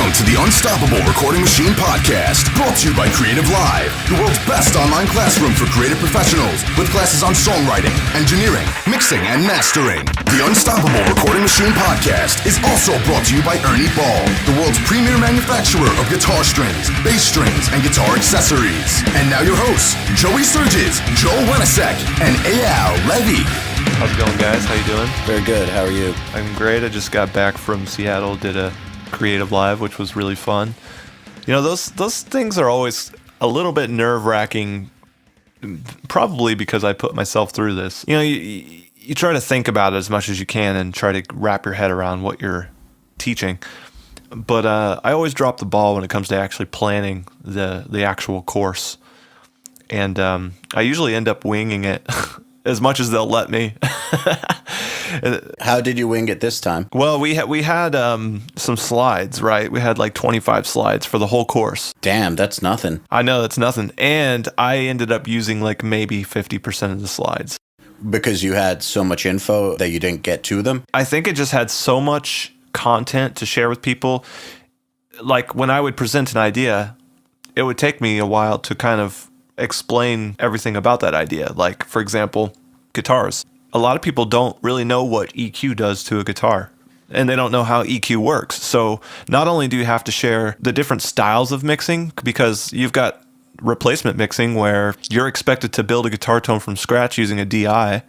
Welcome to the Unstoppable Recording Machine Podcast, brought to you by Creative Live, the world's best online classroom for creative professionals, with classes on songwriting, engineering, mixing, and mastering. The Unstoppable Recording Machine Podcast is also brought to you by Ernie Ball, the world's premier manufacturer of guitar strings, bass strings, and guitar accessories. And now your hosts, Joey Sturgis, Joel Wenisek, and EYAL Levy. How's it going, guys? How you doing? Very good. How are you? I'm great. I just got back from Seattle, did a Creative Live, which was really fun. You know, those things are always a little bit nerve-wracking, probably because I put myself through this. You know, you try to think about it as much as you can and try to wrap your head around what you're teaching. But I always drop the ball when it comes to actually planning the actual course. And I usually end up winging it as much as they'll let me. How did you wing it this time? Well, we had some slides, right? We had like 25 slides for the whole course. Damn, that's nothing. I know, that's nothing. And I ended up using like maybe 50% of the slides. Because you had so much info that you didn't get to them? I think it just had so much content to share with people. Like when I would present an idea, it would take me a while to kind of explain everything about that idea. Like, for example, guitars. A lot of people don't really know what EQ does to a guitar, and they don't know how EQ works. So not only do you have to share the different styles of mixing, because you've got replacement mixing where you're expected to build a guitar tone from scratch using a DI.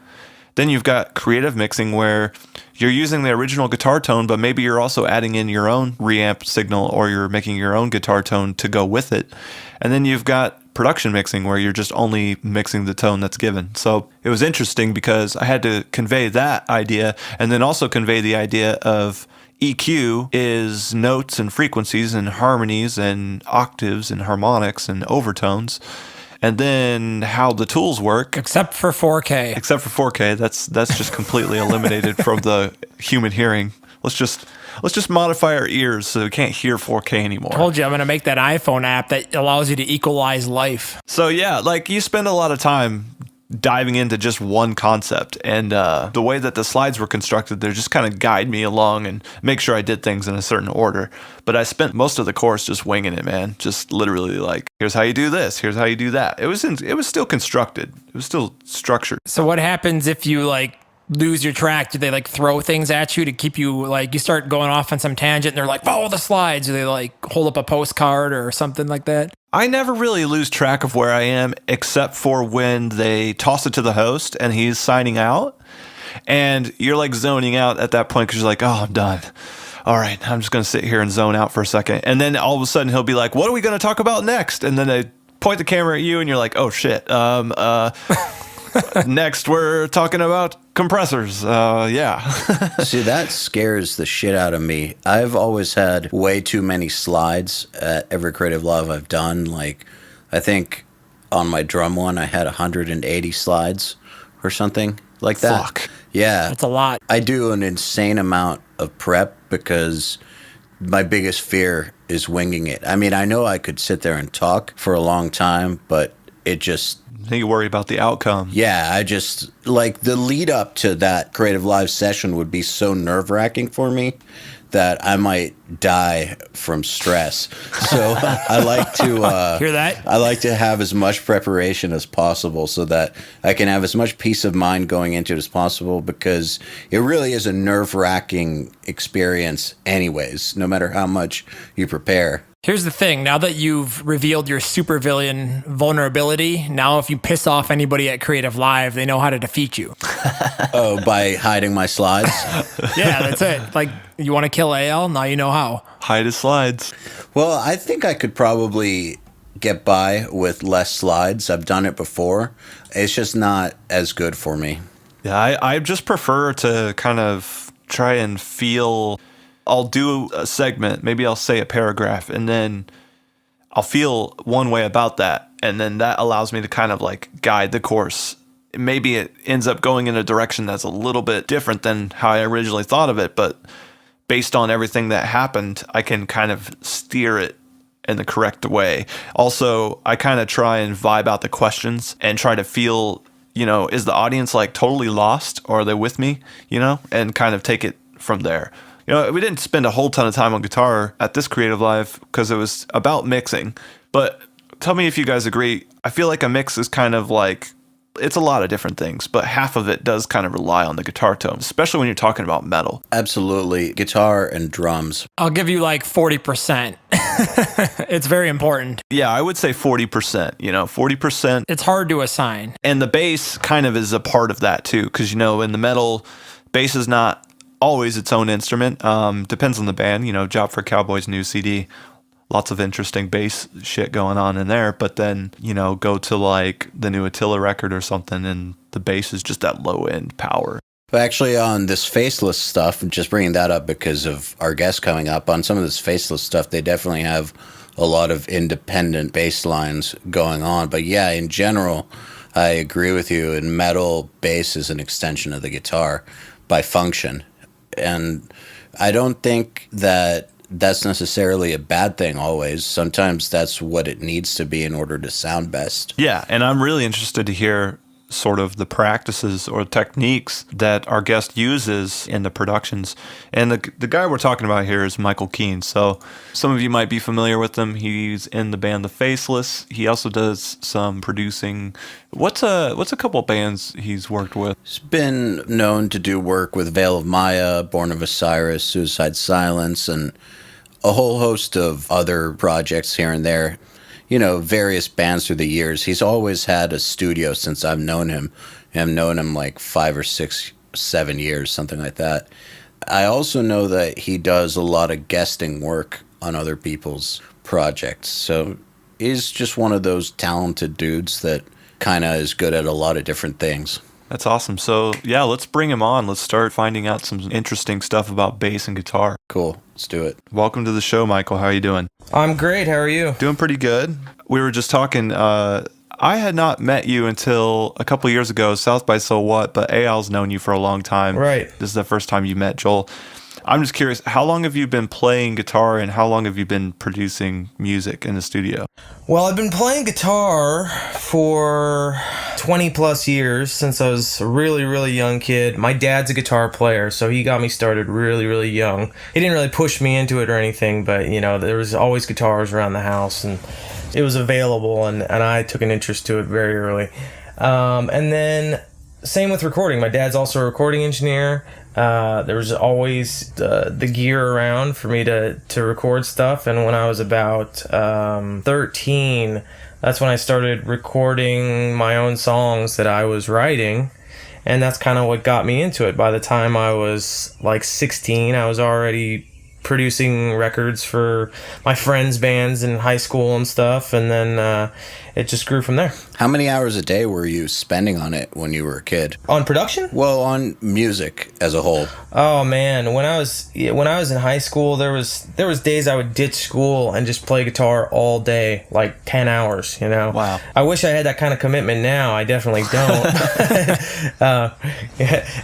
Then you've got creative mixing where you're using the original guitar tone, but maybe you're also adding in your own reamp signal, or you're making your own guitar tone to go with it. And then you've got production mixing where you're just only mixing the tone that's given. So it was interesting because I had to convey that idea and then also convey the idea of EQ is notes and frequencies and harmonies and octaves and harmonics and overtones. And then how the tools work. Except for 4K. Except for 4K. That's just completely eliminated from the human hearing. Let's just modify our ears so we can't hear 4K anymore. Told you I'm going to make that iPhone app that allows you to equalize life. So yeah, like you spend a lot of time diving into just one concept, and the way that the slides were constructed, they just kind of guide me along and make sure I did things in a certain order. But I spent most of the course just winging it, man. Just literally like, here's how you do this, here's how you do that. It was still constructed. It was still structured. So what happens if you like lose your track? Do they like throw things at you to keep you, like you start going off on some tangent and they're like, follow the slides? Do they like hold up a postcard or something like that? I never really lose track of where I am, except for when they toss it to the host and he's signing out, and you're like zoning out at that point because you're like, oh, I'm done. All right, I'm just going to sit here and zone out for a second. And then all of a sudden he'll be like, what are we going to talk about next? And then they point the camera at you and you're like, oh shit. Next, we're talking about compressors. Yeah. See, that scares the shit out of me. I've always had way too many slides at every Creative Live I've done. Like, I think on my drum one, I had 180 slides or something like that. Fuck. Yeah. That's a lot. I do an insane amount of prep because my biggest fear is winging it. I mean, I know I could sit there and talk for a long time, but it just... You worry about the outcome. Yeah, I just, like, the lead up to that Creative Live session would be so nerve-wracking for me that I might die from stress. So I like to... Hear that? I like to have as much preparation as possible so that I can have as much peace of mind going into it as possible, because it really is a nerve-wracking experience anyways, no matter how much you prepare. Here's the thing. Now that you've revealed your supervillain vulnerability, now if you piss off anybody at Creative Live, they know how to defeat you. Oh, by hiding my slides? Yeah, that's it. Like, you want to kill AL? Now you know how. Hide his slides. Well, I think I could probably get by with less slides. I've done it before. It's just not as good for me. Yeah, I just prefer to kind of try and feel... I'll do a segment, maybe I'll say a paragraph, and then I'll feel one way about that, and then that allows me to kind of like guide the course. Maybe it ends up going in a direction that's a little bit different than how I originally thought of it, but based on everything that happened, I can kind of steer it in the correct way. Also, I kind of try and vibe out the questions and try to feel, you know, is the audience like totally lost, or are they with me, you know, and kind of take it from there. we didn't spend a whole ton of time on guitar at this Creative Live because it was about mixing. But tell me if you guys agree. I feel like a mix is kind of like, it's a lot of different things, but half of it does kind of rely on the guitar tone, especially when you're talking about metal. Absolutely. Guitar and drums. I'll give you like 40%. It's very important. Yeah, I would say 40%, 40%. It's hard to assign. And the bass kind of is a part of that too, because, in the metal, bass is not always its own instrument. Depends on the band, Job for Cowboy's new CD. Lots of interesting bass shit going on in there, but then, go to like the new Attila record or something, and the bass is just that low end power. But actually, on this Faceless stuff, just bringing that up because of our guest coming up, on some of this Faceless stuff, they definitely have a lot of independent bass lines going on. But yeah, in general, I agree with you. In metal, bass is an extension of the guitar by function. And I don't think that's necessarily a bad thing always. Sometimes that's what it needs to be in order to sound best. Yeah, and I'm really interested to hear sort of the practices or techniques that our guest uses in the productions. And the guy we're talking about here is Michael Keene. So some of you might be familiar with him. He's in the band The Faceless. He also does some producing. What's a couple of bands he's worked with? He's been known to do work with Veil of Maya, Born of Osiris, Suicide Silence, and a whole host of other projects here and there. Various bands through the years. He's always had a studio since I've known him. I've known him like 5 or 6, 7 years, something like that. I also know that he does a lot of guesting work on other people's projects. So he's just one of those talented dudes that kind of is good at a lot of different things. That's awesome. So, yeah, let's bring him on. Let's start finding out some interesting stuff about bass and guitar. Cool. Let's do it. Welcome to the show, Michael. How are you doing? I'm great. How are you? Doing pretty good. We were just talking. I had not met you until a couple of years ago, South by So What, but EYAL's known you for a long time. Right. This is the first time you met Joel. I'm just curious, how long have you been playing guitar and how long have you been producing music in the studio? Well, I've been playing guitar for 20 plus years, since I was a really, really young kid. My dad's a guitar player, so he got me started really, really young. He didn't really push me into it or anything, but, there was always guitars around the house, and it was available, and I took an interest to it very early. And then, same with recording. My dad's also a recording engineer. There was always the gear around for me to record stuff, and when I was about 13, that's when I started recording my own songs that I was writing, and that's kind of what got me into it. By the time I was like 16, I was already producing records for my friends' bands in high school and stuff, and then it just grew from there. How many hours a day were you spending on it when you were a kid? On production? Well, on music as a whole. Oh man, when I was in high school, there was days I would ditch school and just play guitar all day, like 10 hours, Wow. I wish I had that kind of commitment now. I definitely don't.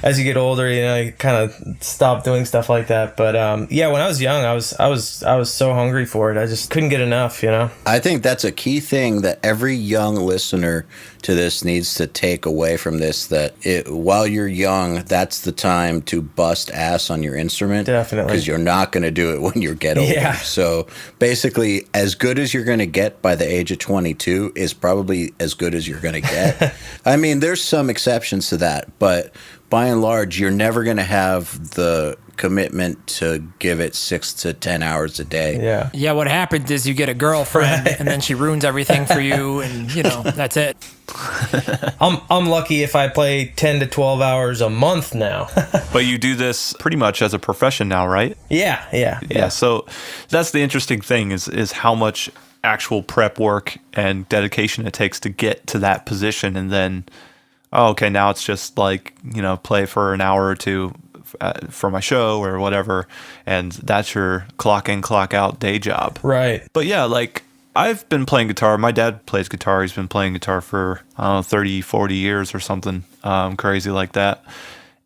As you get older, you kind of stop doing stuff like that. But yeah, when I was young, I was so hungry for it. I just couldn't get enough, I think that's a key thing that every young listener to this needs to take away from this, that while you're young, that's the time to bust ass on your instrument. Definitely. Because you're not going to do it when you get older. Yeah. So basically, as good as you're going to get by the age of 22 is probably as good as you're going to get. I mean, there's some exceptions to that, but by and large, you're never going to have the commitment to give it 6 to 10 hours a day. Yeah. Yeah, what happens is you get a girlfriend and then she ruins everything for you, and that's it. I'm lucky if I play 10 to 12 hours a month now. But you do this pretty much as a profession now, right? Yeah. So that's the interesting thing is how much actual prep work and dedication it takes to get to that position, and then okay, now it's just like, play for an hour or two for my show or whatever, and that's your clock in, clock out day job. Right. But yeah, like I've been playing guitar. My dad plays guitar. He's been playing guitar for, 30, 40 years or something crazy like that.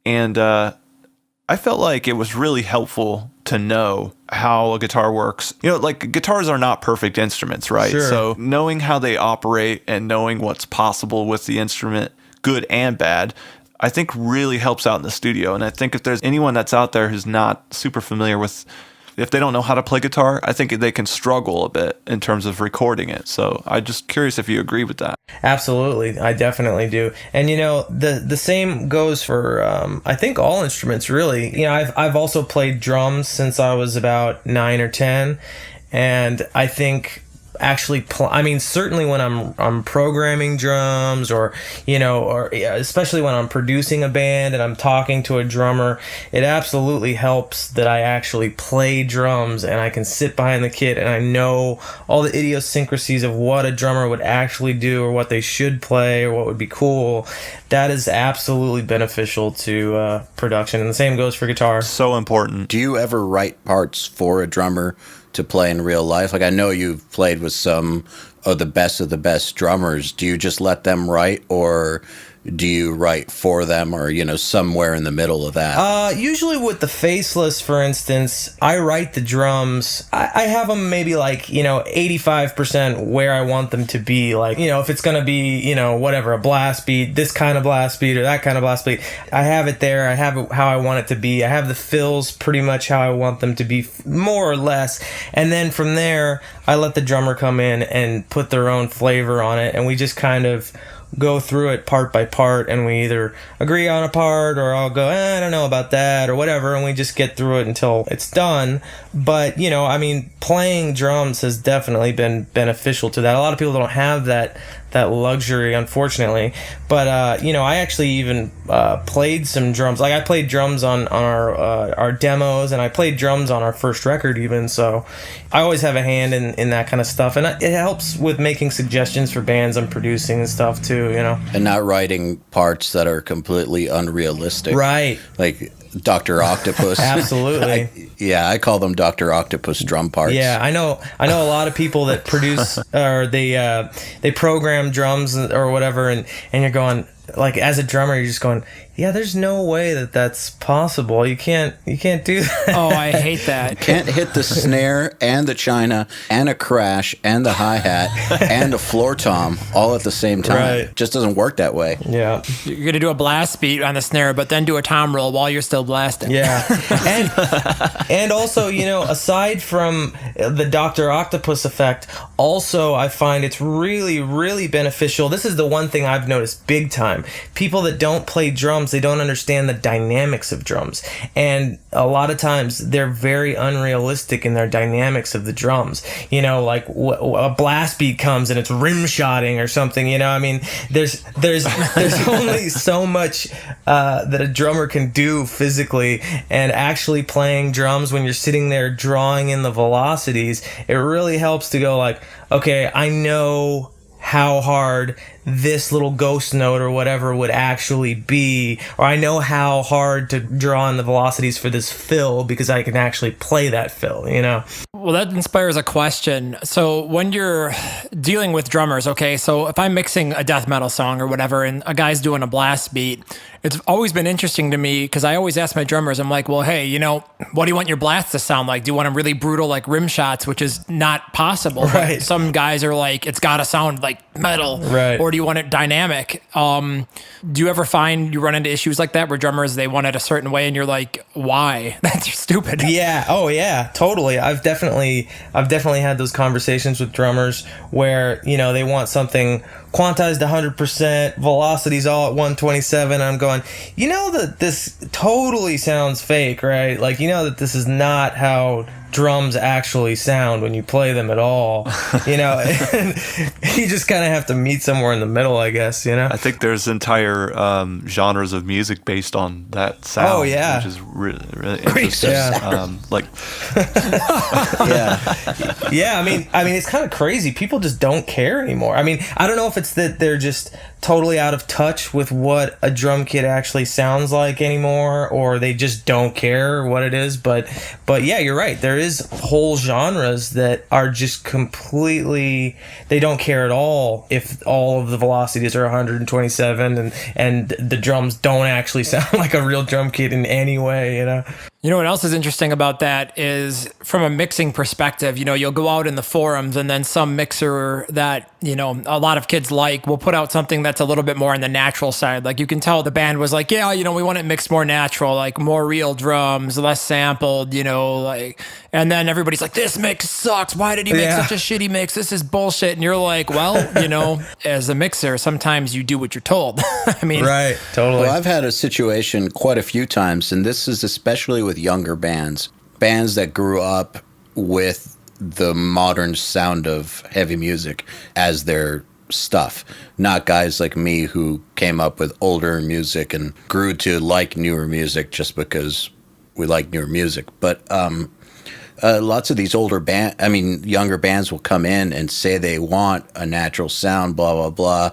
And I felt like it was really helpful to know how a guitar works. Like guitars are not perfect instruments, right? Sure. So knowing how they operate and knowing what's possible with the instrument, good and bad, I think really helps out in the studio. And I think if there's anyone that's out there who's not super familiar with, if they don't know how to play guitar, I think they can struggle a bit in terms of recording it. So I'm just curious if you agree with that. Absolutely, I definitely do. And the same goes for I think all instruments really. I've also played drums since I was about 9 or 10, and I think actually certainly when I'm programming drums, or especially when I'm producing a band and I'm talking to a drummer, it absolutely helps that I actually play drums and I can sit behind the kit and I know all the idiosyncrasies of what a drummer would actually do or what they should play or what would be cool. That is absolutely beneficial to production, and the same goes for guitar. So important. Do you ever write parts for a drummer to play in real life? Like, I know you've played with some of the best drummers. Do you just let them write, or do you write for them, or somewhere in the middle of that? Usually with the Faceless, for instance, I write the drums. I have them maybe 85% where I want them to be. Like, if it's gonna be whatever, a blast beat, this kind of blast beat or that kind of blast beat, I have it there. I have it how I want it to be. I have the fills pretty much how I want them to be, more or less. And then from there, I let the drummer come in and put their own flavor on it, and we just kind of go through it part by part, and we either agree on a part, or I'll go, I don't know about that, or whatever, and we just get through it until it's done. But playing drums has definitely been beneficial to that. A lot of people don't have that luxury, unfortunately. But I actually even played some drums. Like, I played drums on our demos, and I played drums on our first record even. So I always have a hand in that kind of stuff, and it helps with making suggestions for bands I'm producing and stuff too. And not writing parts that are completely unrealistic, right? Like Dr. Octopus. Absolutely. I call them Dr. Octopus drum parts. Yeah, I know a lot of people that produce or they program drums or whatever, and you're going, like, as a drummer, you're just going, yeah, there's no way that's possible. You can't do that. Oh, I hate that. Can't hit the snare and the china and a crash and the hi-hat and a floor tom all at the same time. Right. Just doesn't work that way. Yeah. You're going to do a blast beat on the snare, but then do a tom roll while you're still blasting. Yeah. And also, aside from the Dr. Octopus effect, also I find it's really, really beneficial. This is the one thing I've noticed big time. People that don't play drums, they don't understand the dynamics of drums. And a lot of times they're very unrealistic in their dynamics of the drums. Like a blast beat comes and it's rim shotting or something, there's only so much that a drummer can do physically, and actually playing drums when you're sitting there drawing in the velocities, it really helps to go like, okay, I know how hard this little ghost note or whatever would actually be, or I know how hard to draw in the velocities for this fill because I can actually play that fill, Well, that inspires a question. So when you're dealing with drummers, okay, so if I'm mixing a death metal song or whatever, and a guy's doing a blast beat, it's always been interesting to me because I always ask my drummers, I'm like, well, hey, what do you want your blasts to sound like? Do you want them really brutal, like rim shots, which is not possible? Right. Some guys are like, it's got to sound like metal. Right. Or do you want it dynamic? Do you ever find you run into issues like that where drummers, they want it a certain way and you're like, why? That's stupid. Yeah. Oh yeah, totally. I've definitely had those conversations with drummers where, they want something quantized 100%, velocities all at 127. I'm going, that this totally sounds fake, right? Like, that this is not how drums actually sound when you play them at all, and you just kind of have to meet somewhere in the middle, I guess, I think there's entire genres of music based on that sound. Oh, yeah. Which is really, really interesting. Yeah. Yeah. I mean, it's kind of crazy. People just don't care anymore. I mean, I don't know if it's that they're just totally out of touch with what a drum kit actually sounds like anymore, or they just don't care what it is. But yeah, you're right. There is whole genres that are just completely, they don't care at all if all of the velocities are 127 and the drums don't actually sound like a real drum kit in any way, You know what else is interesting about that is from a mixing perspective, you'll go out in the forums and then some mixer that, a lot of kids will put out something that's a little bit more on the natural side. Like you can tell the band was like, yeah, we want it mixed more natural, like more real drums, less sampled, and then everybody's like, this mix sucks. Why did he make such a shitty mix? This is bullshit. And you're like, well, as a mixer, sometimes you do what you're told. I mean, right. Totally. Well, I've had a situation quite a few times, and this is especially with younger bands that grew up with the modern sound of heavy music as their stuff, not guys like me who came up with older music and grew to like newer music just because we like newer music. But lots of these younger bands will come in and say they want a natural sound, blah, blah, blah,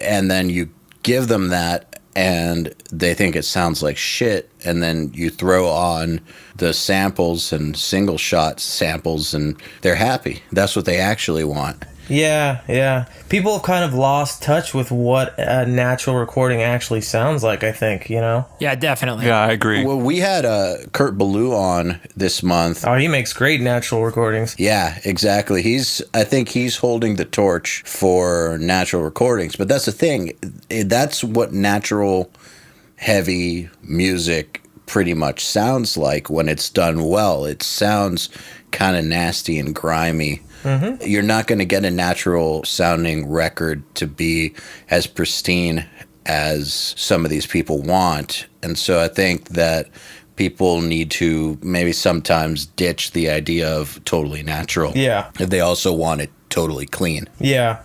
and then you give them that and they think it sounds like shit, and then you throw on the samples and single shot samples and they're happy. That's what they actually want. Yeah. People have kind of lost touch with what a natural recording actually sounds like, I think, Yeah, definitely. Yeah, I agree. Well, we had Kurt Ballou on this month. Oh, he makes great natural recordings. Yeah, exactly. I think he's holding the torch for natural recordings. But that's the thing. That's what natural heavy music pretty much sounds like when it's done well. It sounds kind of nasty and grimy. Mm-hmm. You're not going to get a natural sounding record to be as pristine as some of these people want. And so I think that people need to maybe sometimes ditch the idea of totally natural. Yeah. If they also want it totally clean. Yeah.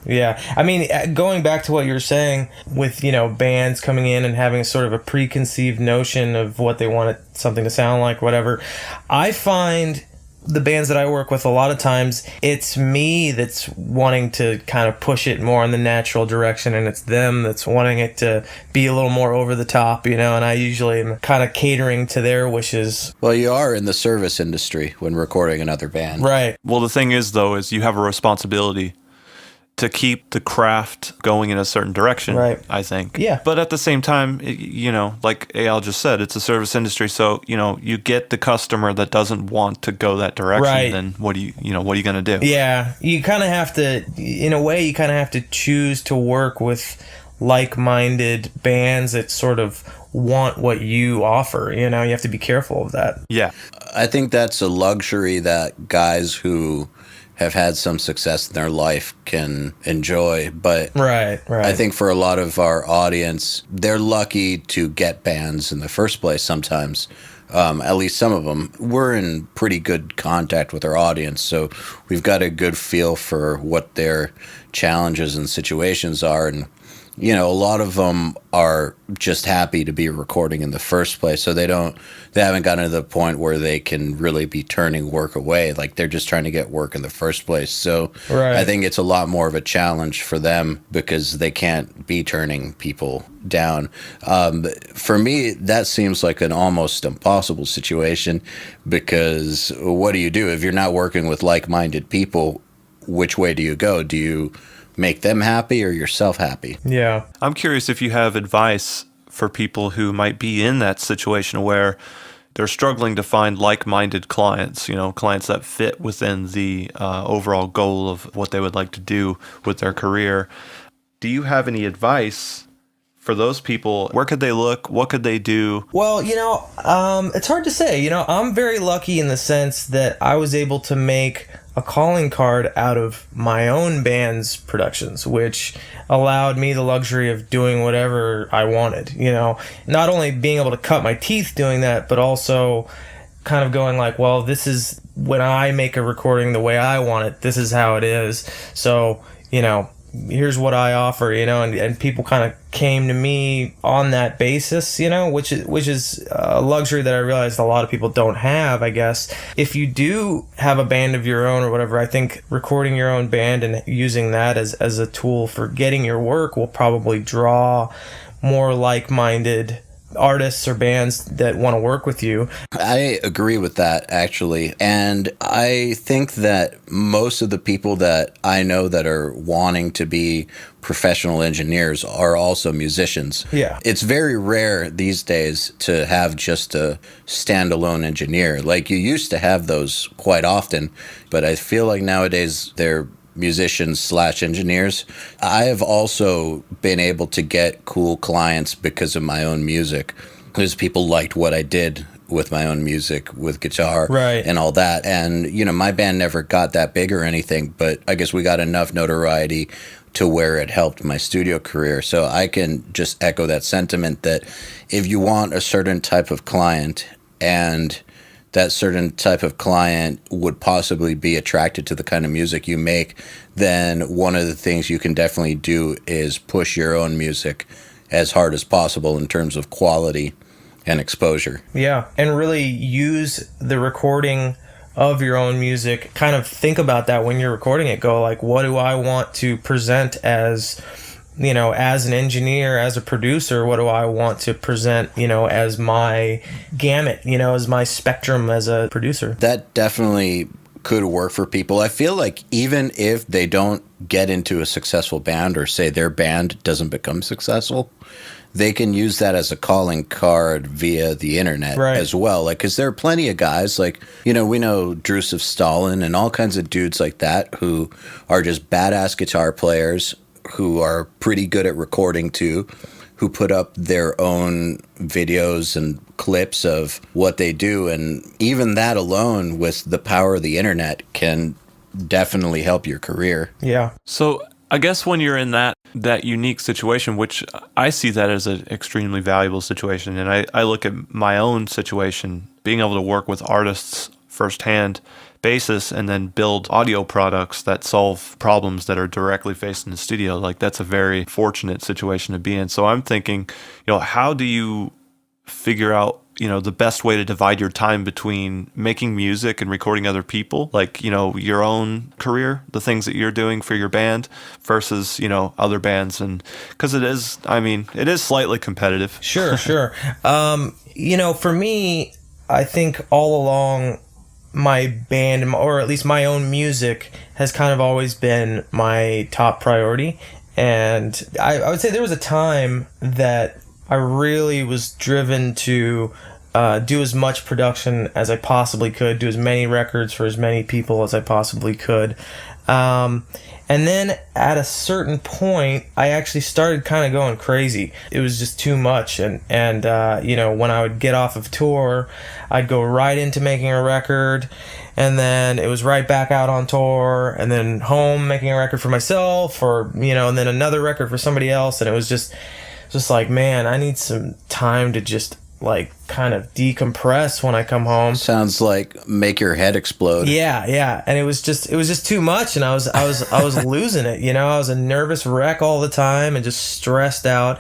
I mean, going back to what you're saying with, bands coming in and having sort of a preconceived notion of what they want something to sound like, whatever, I find the bands that I work with, a lot of times it's me that's wanting to kind of push it more in the natural direction, and it's them that's wanting it to be a little more over the top, and I usually am kind of catering to their wishes. Well, you are in the service industry when recording another band. Right. Well, the thing is, though, is you have a responsibility to keep the craft going in a certain direction, right. I think. Yeah. But at the same time, like EYAL just said, it's a service industry, so, you get the customer that doesn't want to go that direction, right. Then what are you going to do? Yeah. You kind of have to, in a way, you kind of have to choose to work with like-minded bands that sort of want what you offer, you have to be careful of that. Yeah. I think that's a luxury that guys who have had some success in their life can enjoy, but right. I think for a lot of our audience, they're lucky to get bands in the first place sometimes. At least some of them. We're in pretty good contact with our audience, so we've got a good feel for what their challenges and situations are, and a lot of them are just happy to be recording in the first place, so they haven't gotten to the point where they can really be turning work away. Like, they're just trying to get work in the first place. So right. I think it's a lot more of a challenge for them because they can't be turning people down. For me, that seems like an almost impossible situation, because what do you do if you're not working with like-minded people? Which way do you go? Do you make them happy or yourself happy? Yeah. I'm curious if you have advice for people who might be in that situation where they're struggling to find like-minded clients, clients that fit within the overall goal of what they would like to do with their career. Do you have any advice for those people? Where could they look? What could they do? Well, it's hard to say. I'm very lucky in the sense that I was able to make a calling card out of my own band's productions, which allowed me the luxury of doing whatever I wanted, not only being able to cut my teeth doing that, but also kind of going like, well, this is when I make a recording the way I want it, this is how it is. So, here's what I offer, and people kind of came to me on that basis, which is a luxury that I realized a lot of people don't have, I guess. If you do have a band of your own or whatever, I think recording your own band and using that as a tool for getting your work will probably draw more like-minded artists or bands that want to work with you. I agree with that, actually. And I think that most of the people that I know that are wanting to be professional engineers are also musicians. Yeah. It's very rare these days to have just a standalone engineer. Like, you used to have those quite often, but I feel like nowadays they're musicians / engineers. I have also been able to get cool clients because of my own music, because people liked what I did with my own music, with guitar and all that. And, you know, my band never got that big or anything, but I guess we got enough notoriety to where it helped my studio career. So I can just echo that sentiment that if you want a certain type of client, and that certain type of client would possibly be attracted to the kind of music you make, then one of the things you can definitely do is push your own music as hard as possible in terms of quality and exposure. Yeah, and really use the recording of your own music. Kind of think about that when you're recording it. Go like, what do I want to present as, you know, as an engineer, as a producer? What do I want to present, you know, as my gamut, you know, as my spectrum as a producer? That definitely could work for people. I feel like even if they don't get into a successful band, or say their band doesn't become successful, they can use that as a calling card via the internet as well. Like, because there are plenty of guys, like, you know, we know Drusif Stalin and all kinds of dudes like that who are just badass guitar players, who are pretty good at recording too, who put up their own videos and clips of what they do. And even that alone, with the power of the internet, can definitely help your career. Yeah. So I guess when you're in that unique situation, which I see that as an extremely valuable situation, and I look at my own situation, being able to work with artists firsthand basis and then build audio products that solve problems that are directly faced in the studio. Like, that's a very fortunate situation to be in. So I'm thinking, you know, how do you figure out, you know, the best way to divide your time between making music and recording other people, like, you know, your own career, the things that you're doing for your band versus, you know, other bands? And because it is slightly competitive. Sure. You know, for me, I think all along, my band, or at least my own music, has kind of always been my top priority. And I would say there was a time that I really was driven to do as much production as I possibly could, do as many records for as many people as I possibly could. And then at a certain point, I actually started kind of going crazy. It was just too much. And you know, when I would get off of tour, I'd go right into making a record. And then it was right back out on tour, and then home making a record for myself, or, you know, and then another record for somebody else. And it was just like, man, I need some time to just like kind of decompress when I come home. Sounds like make your head explode. Yeah. And it was just too much, and I was losing it, you know. I was a nervous wreck all the time and just stressed out.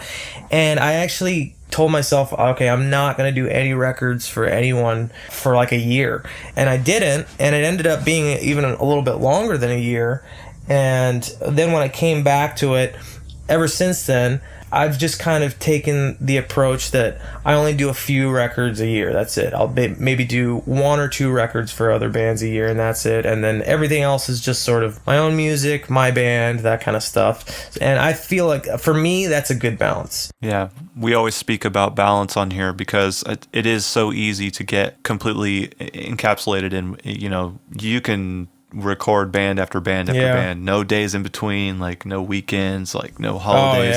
And I actually told myself, okay, I'm not going to do any records for anyone for like a year. And I didn't, and it ended up being even a little bit longer than a year. And then when I came back to it, ever since then, I've just kind of taken the approach that I only do a few records a year. That's it. I'll maybe do 1 or 2 records for other bands a year, and that's it. And then everything else is just sort of my own music, my band, that kind of stuff. And I feel like, for me, that's a good balance. Yeah, we always speak about balance on here because it is so easy to get completely encapsulated in, you know, you can record band after band after band, no days in between, like no weekends, like no holidays.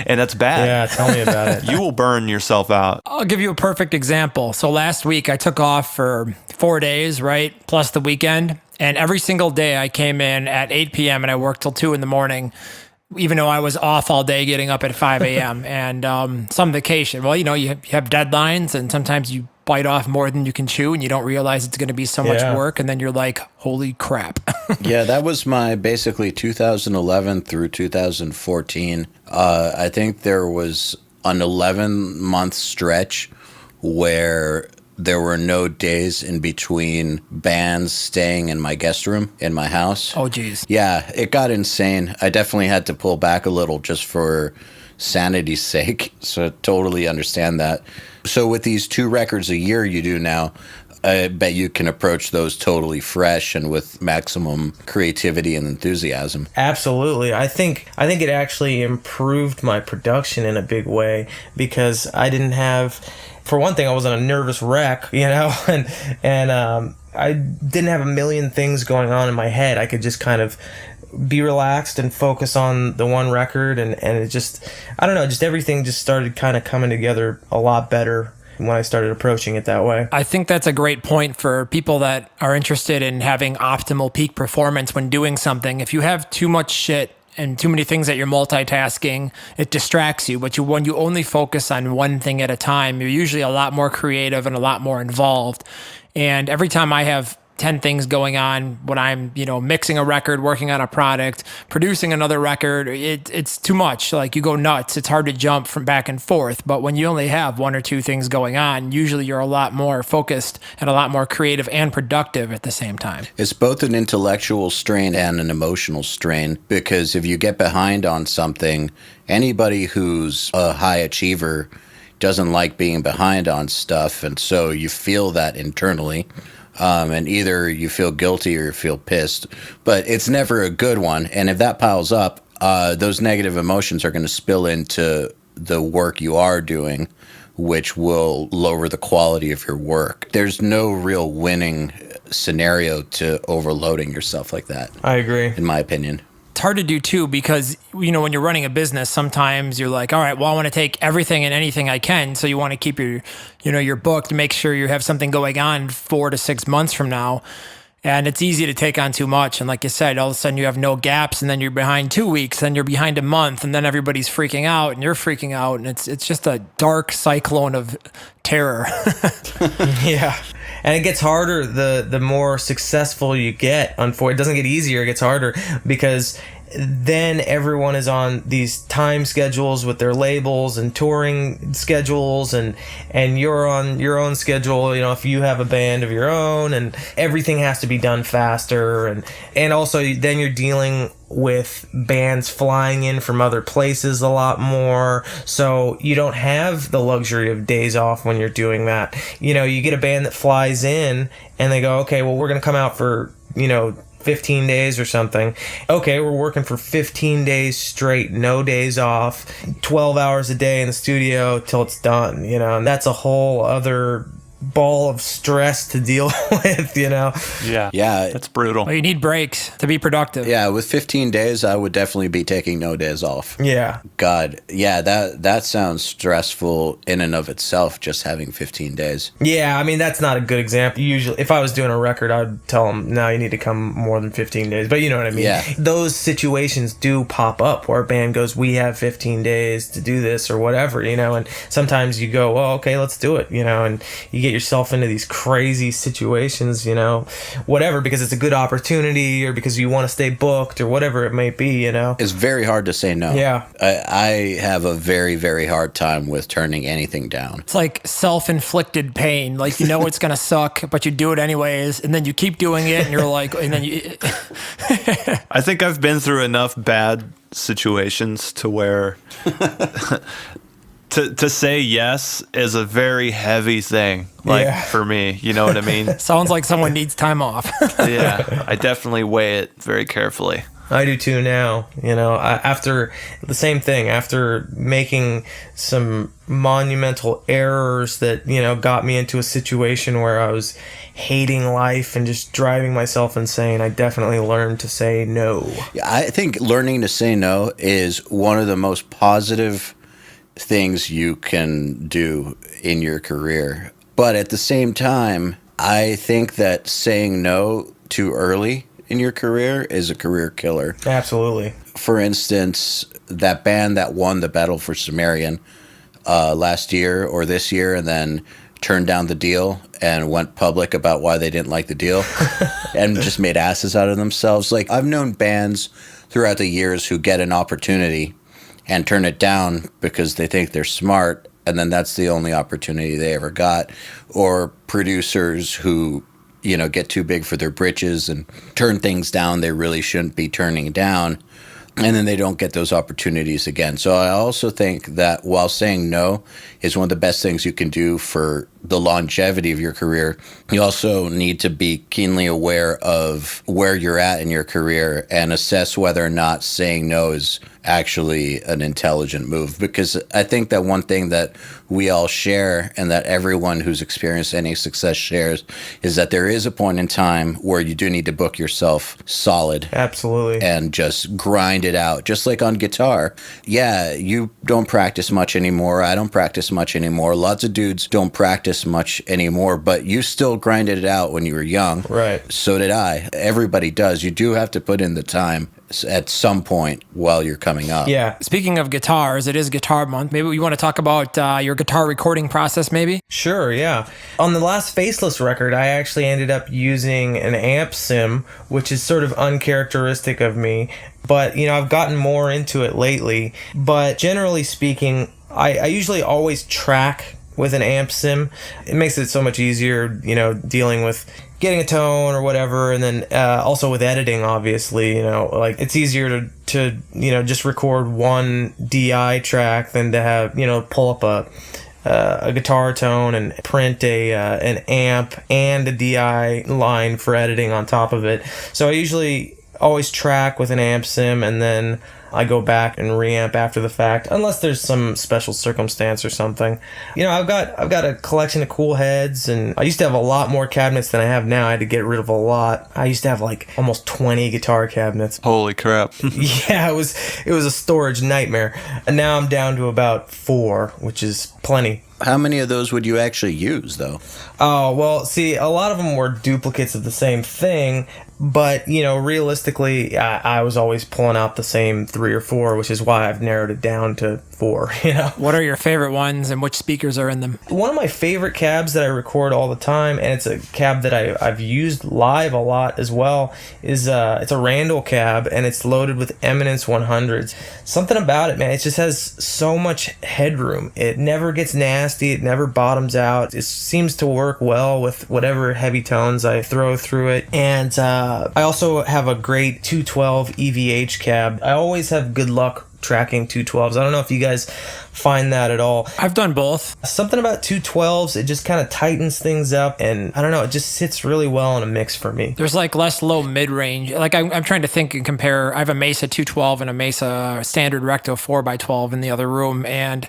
And that's bad. Yeah, tell me about it. You will burn yourself out. I'll give you a perfect example. So last week I took off for 4 days, right? Plus the weekend. And every single day I came in at 8 p.m. and I worked till 2 in the morning, even though I was off all day getting up at 5 a.m. and some vacation. Well, you know, you have deadlines, and sometimes you bite off more than you can chew, and you don't realize it's going to be so much work, and then you're like, holy crap. Yeah, that was my basically 2011 through 2014. I think there was an 11-month stretch where there were no days in between bands staying in my guest room in my house. Oh, geez. Yeah, it got insane. I definitely had to pull back a little just for sanity's sake. So I totally understand that. So with these 2 records a year you do now, I bet you can approach those totally fresh and with maximum creativity and enthusiasm. Absolutely. I think it actually improved my production in a big way because I didn't have, for one thing, I wasn't a nervous wreck, and I didn't have a million things going on in my head. I could just kind of be relaxed and focus on the one record, and it just, I don't know, just everything just started kind of coming together a lot better when I started approaching it that way. I think that's a great point for people that are interested in having optimal peak performance when doing something. If you have too much shit and too many things that you're multitasking, it distracts you. But when you only focus on one thing at a time, you're usually a lot more creative and a lot more involved. And every time I have 10 things going on when I'm, mixing a record, working on a product, producing another record, it's too much. Like, you go nuts. It's hard to jump from back and forth. But when you only have 1 or 2 things going on, usually you're a lot more focused and a lot more creative and productive at the same time. It's both an intellectual strain and an emotional strain, because if you get behind on something, anybody who's a high achiever doesn't like being behind on stuff, and so you feel that internally. And either you feel guilty or you feel pissed, but it's never a good one. And if that piles up, those negative emotions are going to spill into the work you are doing, which will lower the quality of your work. There's no real winning scenario to overloading yourself like that. I agree. In my opinion. It's hard to do too, because when you're running a business, sometimes you're like, all right, well, I want to take everything and anything I can. So you want to keep your book to make sure you have something going on 4 to 6 months from now. And it's easy to take on too much. And like you said, all of a sudden you have no gaps, and then you're behind 2 weeks, then you're behind a month, and then everybody's freaking out and you're freaking out. And it's just a dark cyclone of terror. Yeah. And it gets harder the more successful you get. It doesn't get easier, it gets harder, because then everyone is on these time schedules with their labels and touring schedules, and you're on your own schedule, if you have a band of your own, and everything has to be done faster, and also then you're dealing with bands flying in from other places a lot more, so you don't have the luxury of days off when you're doing that. You get a band that flies in and they go, okay, well, we're going to come out for 15 days or something. Okay, we're working for 15 days straight, no days off, 12 hours a day in the studio till it's done, and that's a whole other ball of stress to deal with, Yeah. That's brutal. Well, you need breaks to be productive. Yeah, with 15 days, I would definitely be taking no days off. Yeah. God, yeah, that sounds stressful in and of itself, just having 15 days. Yeah, I mean, that's not a good example. Usually, if I was doing a record, I'd tell them, no, you need to come more than 15 days. But you know what I mean? Yeah. Those situations do pop up where a band goes, we have 15 days to do this or whatever, and sometimes you go, well, okay, let's do it, and you get yourself into these crazy situations, whatever, because it's a good opportunity or because you want to stay booked or whatever it may be, It's very hard to say no. Yeah. I have a very, very hard time with turning anything down. It's like self-inflicted pain. Like, it's going to suck, but you do it anyways. And then you keep doing it, and you're like, and then you... I think I've been through enough bad situations to where to say yes is a very heavy thing, for me. You know what I mean? Sounds like someone needs time off. Yeah, I definitely weigh it very carefully. I do too now. After the same thing, after making some monumental errors that, got me into a situation where I was hating life and just driving myself insane, I definitely learned to say no. Yeah, I think learning to say no is one of the most positive things you can do in your career. But at the same time, I think that saying no too early in your career is a career killer. Absolutely. For instance, that band that won the Battle for Sumerian last year or this year, and then turned down the deal and went public about why they didn't like the deal and just made asses out of themselves. Like, I've known bands throughout the years who get an opportunity and turn it down because they think they're smart, and then that's the only opportunity they ever got. Or producers who, get too big for their britches and turn things down they really shouldn't be turning down, and then they don't get those opportunities again. So I also think that while saying no is one of the best things you can do for the longevity of your career, you also need to be keenly aware of where you're at in your career and assess whether or not saying no is actually an intelligent move. Because I think that one thing that we all share, and that everyone who's experienced any success shares, is that there is a point in time where you do need to book yourself solid. Absolutely. And just grind it out. Just like on guitar. Yeah, you don't practice much anymore. I don't practice much anymore. Lots of dudes don't practice much anymore, but you still grinded it out when you were young. Right. So did I. Everybody does. You do have to put in the time at some point while you're coming up. Yeah. Speaking of guitars, it is Guitar Month. Maybe you want to talk about your guitar recording process, maybe? Sure, yeah. On the last Faceless record, I actually ended up using an amp sim, which is sort of uncharacteristic of me. But, I've gotten more into it lately. But generally speaking, I usually always track with an amp sim. It makes it so much easier, dealing with getting a tone or whatever, and then also with editing, obviously, it's easier to just record one DI track than to have, pull up a guitar tone and print an amp and a DI line for editing on top of it. So I usually always track with an amp sim, and then I go back and reamp after the fact, unless there's some special circumstance or something. I've got a collection of cool heads, and I used to have a lot more cabinets than I have now. I had to get rid of a lot. I used to have like almost 20 guitar cabinets. Holy crap. Yeah, it was a storage nightmare. And now I'm down to about 4, which is plenty. How many of those would you actually use, though? Oh, well, see, a lot of them were duplicates of the same thing, but, realistically, I was always pulling out the same 3 or 4, which is why I've narrowed it down to 4, What are your favorite ones, and which speakers are in them? One of my favorite cabs that I record all the time, and it's a cab that I've used live a lot as well, is it's a Randall cab, and it's loaded with Eminence 100s. Something about it, man, it just has so much headroom. It never gets nasty. It never bottoms out. It seems to work well with whatever heavy tones I throw through it. And I also have a great 212 EVH cab. I always have good luck tracking 212s. I don't know if you guys find that at all. I've done both. Something about 212s, it just kind of tightens things up, and I don't know, it just sits really well in a mix for me. There's like less low mid-range. Like I'm trying to think and compare. I have a Mesa 212 and a Mesa standard Recto 4x12 in the other room, and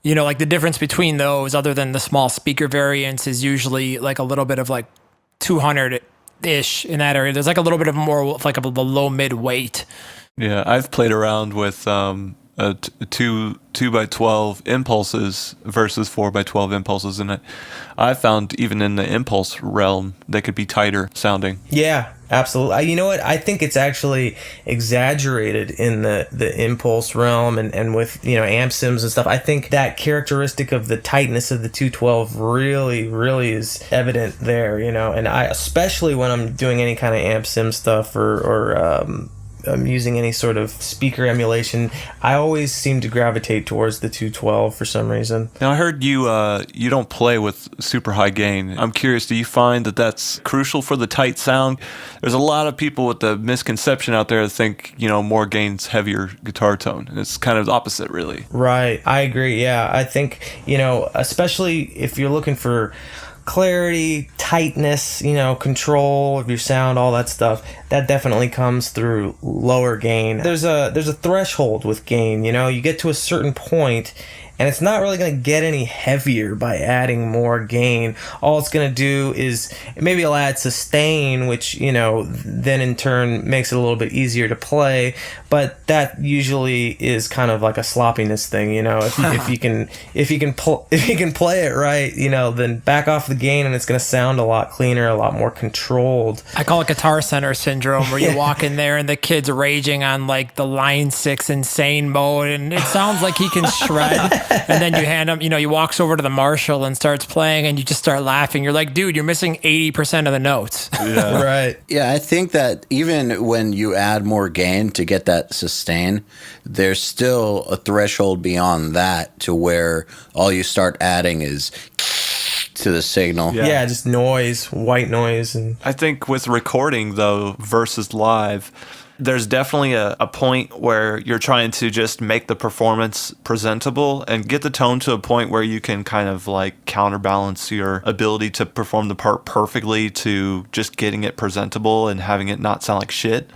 like the difference between those, other than the small speaker variance, is usually like a little bit of like 200-ish in that area. There's like a little bit of more like a low mid weight. Yeah, I've played around with 2x12 impulses versus 4x12 impulses, and I found even in the impulse realm, they could be tighter sounding. Yeah, absolutely. You know what? I think it's actually exaggerated in the impulse realm and with, amp sims and stuff. I think that characteristic of the tightness of the 212 really, really is evident there, and I, especially when I'm doing any kind of amp sim stuff or I'm using any sort of speaker emulation, I always seem to gravitate towards the 212 for some reason. Now, I heard you don't play with super high gain. I'm curious, do you find that that's crucial for the tight sound? There's a lot of people with the misconception out there that think, more gain's heavier guitar tone. And it's kind of the opposite, really. Right. I agree. Yeah. I think, especially if you're looking for clarity, tightness, control of your sound, all that stuff, that definitely comes through lower gain. There's a threshold with gain, you get to a certain point and it's not really going to get any heavier by adding more gain. All it's going to do is maybe it'll add sustain, which, then in turn makes it a little bit easier to play. But that usually is kind of like a sloppiness thing, if you can play it right, then back off the gain and it's going to sound a lot cleaner, a lot more controlled. I call it Guitar Center syndrome, where you walk in there and the kid's raging on like the Line 6 insane mode, and it sounds like he can shred. And then you hand him, he walks over to the Marshall and starts playing, and you just start laughing. You're like, dude, you're missing 80% of the notes. Yeah. Right. Yeah, I think that even when you add more gain to get that sustain, there's still a threshold beyond that to where all you start adding is to the signal. Yeah. Just noise, white noise. And I think with recording, though, versus live, there's definitely a point where you're trying to just make the performance presentable and get the tone to a point where you can kind of like counterbalance your ability to perform the part perfectly to just getting it presentable and having it not sound like shit.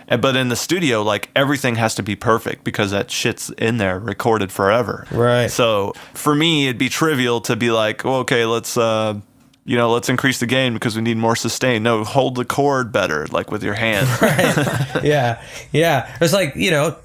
But in the studio, like, everything has to be perfect because that shit's in there recorded forever. Right. So for me, it'd be trivial to be like, well, okay, let's increase the gain because we need more sustain. No, hold the chord better, like with your hand. Right. Yeah. It's like,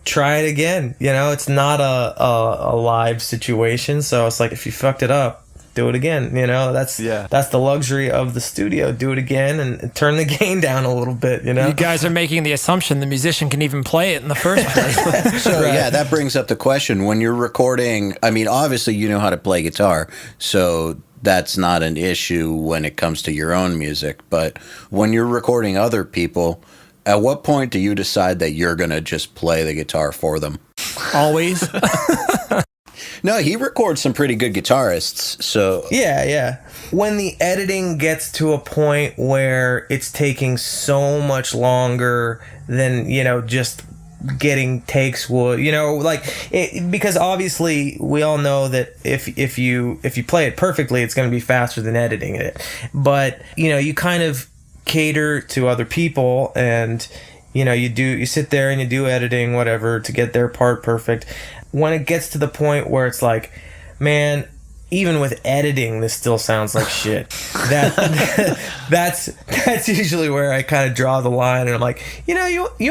try it again. It's not a live situation. So it's like, if you fucked it up, do it again. That's the luxury of the studio. Do it again and turn the gain down a little bit. You guys are making the assumption the musician can even play it in the first place. So yeah, that brings up the question. When you're recording, I mean, obviously you know how to play guitar, so that's not an issue when it comes to your own music. But when you're recording other people, at what point do you decide that you're going to just play the guitar for them? Always. No, he records some pretty good guitarists, so... Yeah. When the editing gets to a point where it's taking so much longer than, just getting takes would, because obviously we all know that if you play it perfectly, it's going to be faster than editing it. But, you kind of cater to other people, and you sit there and you do editing, whatever, to get their part perfect. When it gets to the point where it's like, man, even with editing, this still sounds like shit. That's usually where I kind of draw the line, and I'm like, you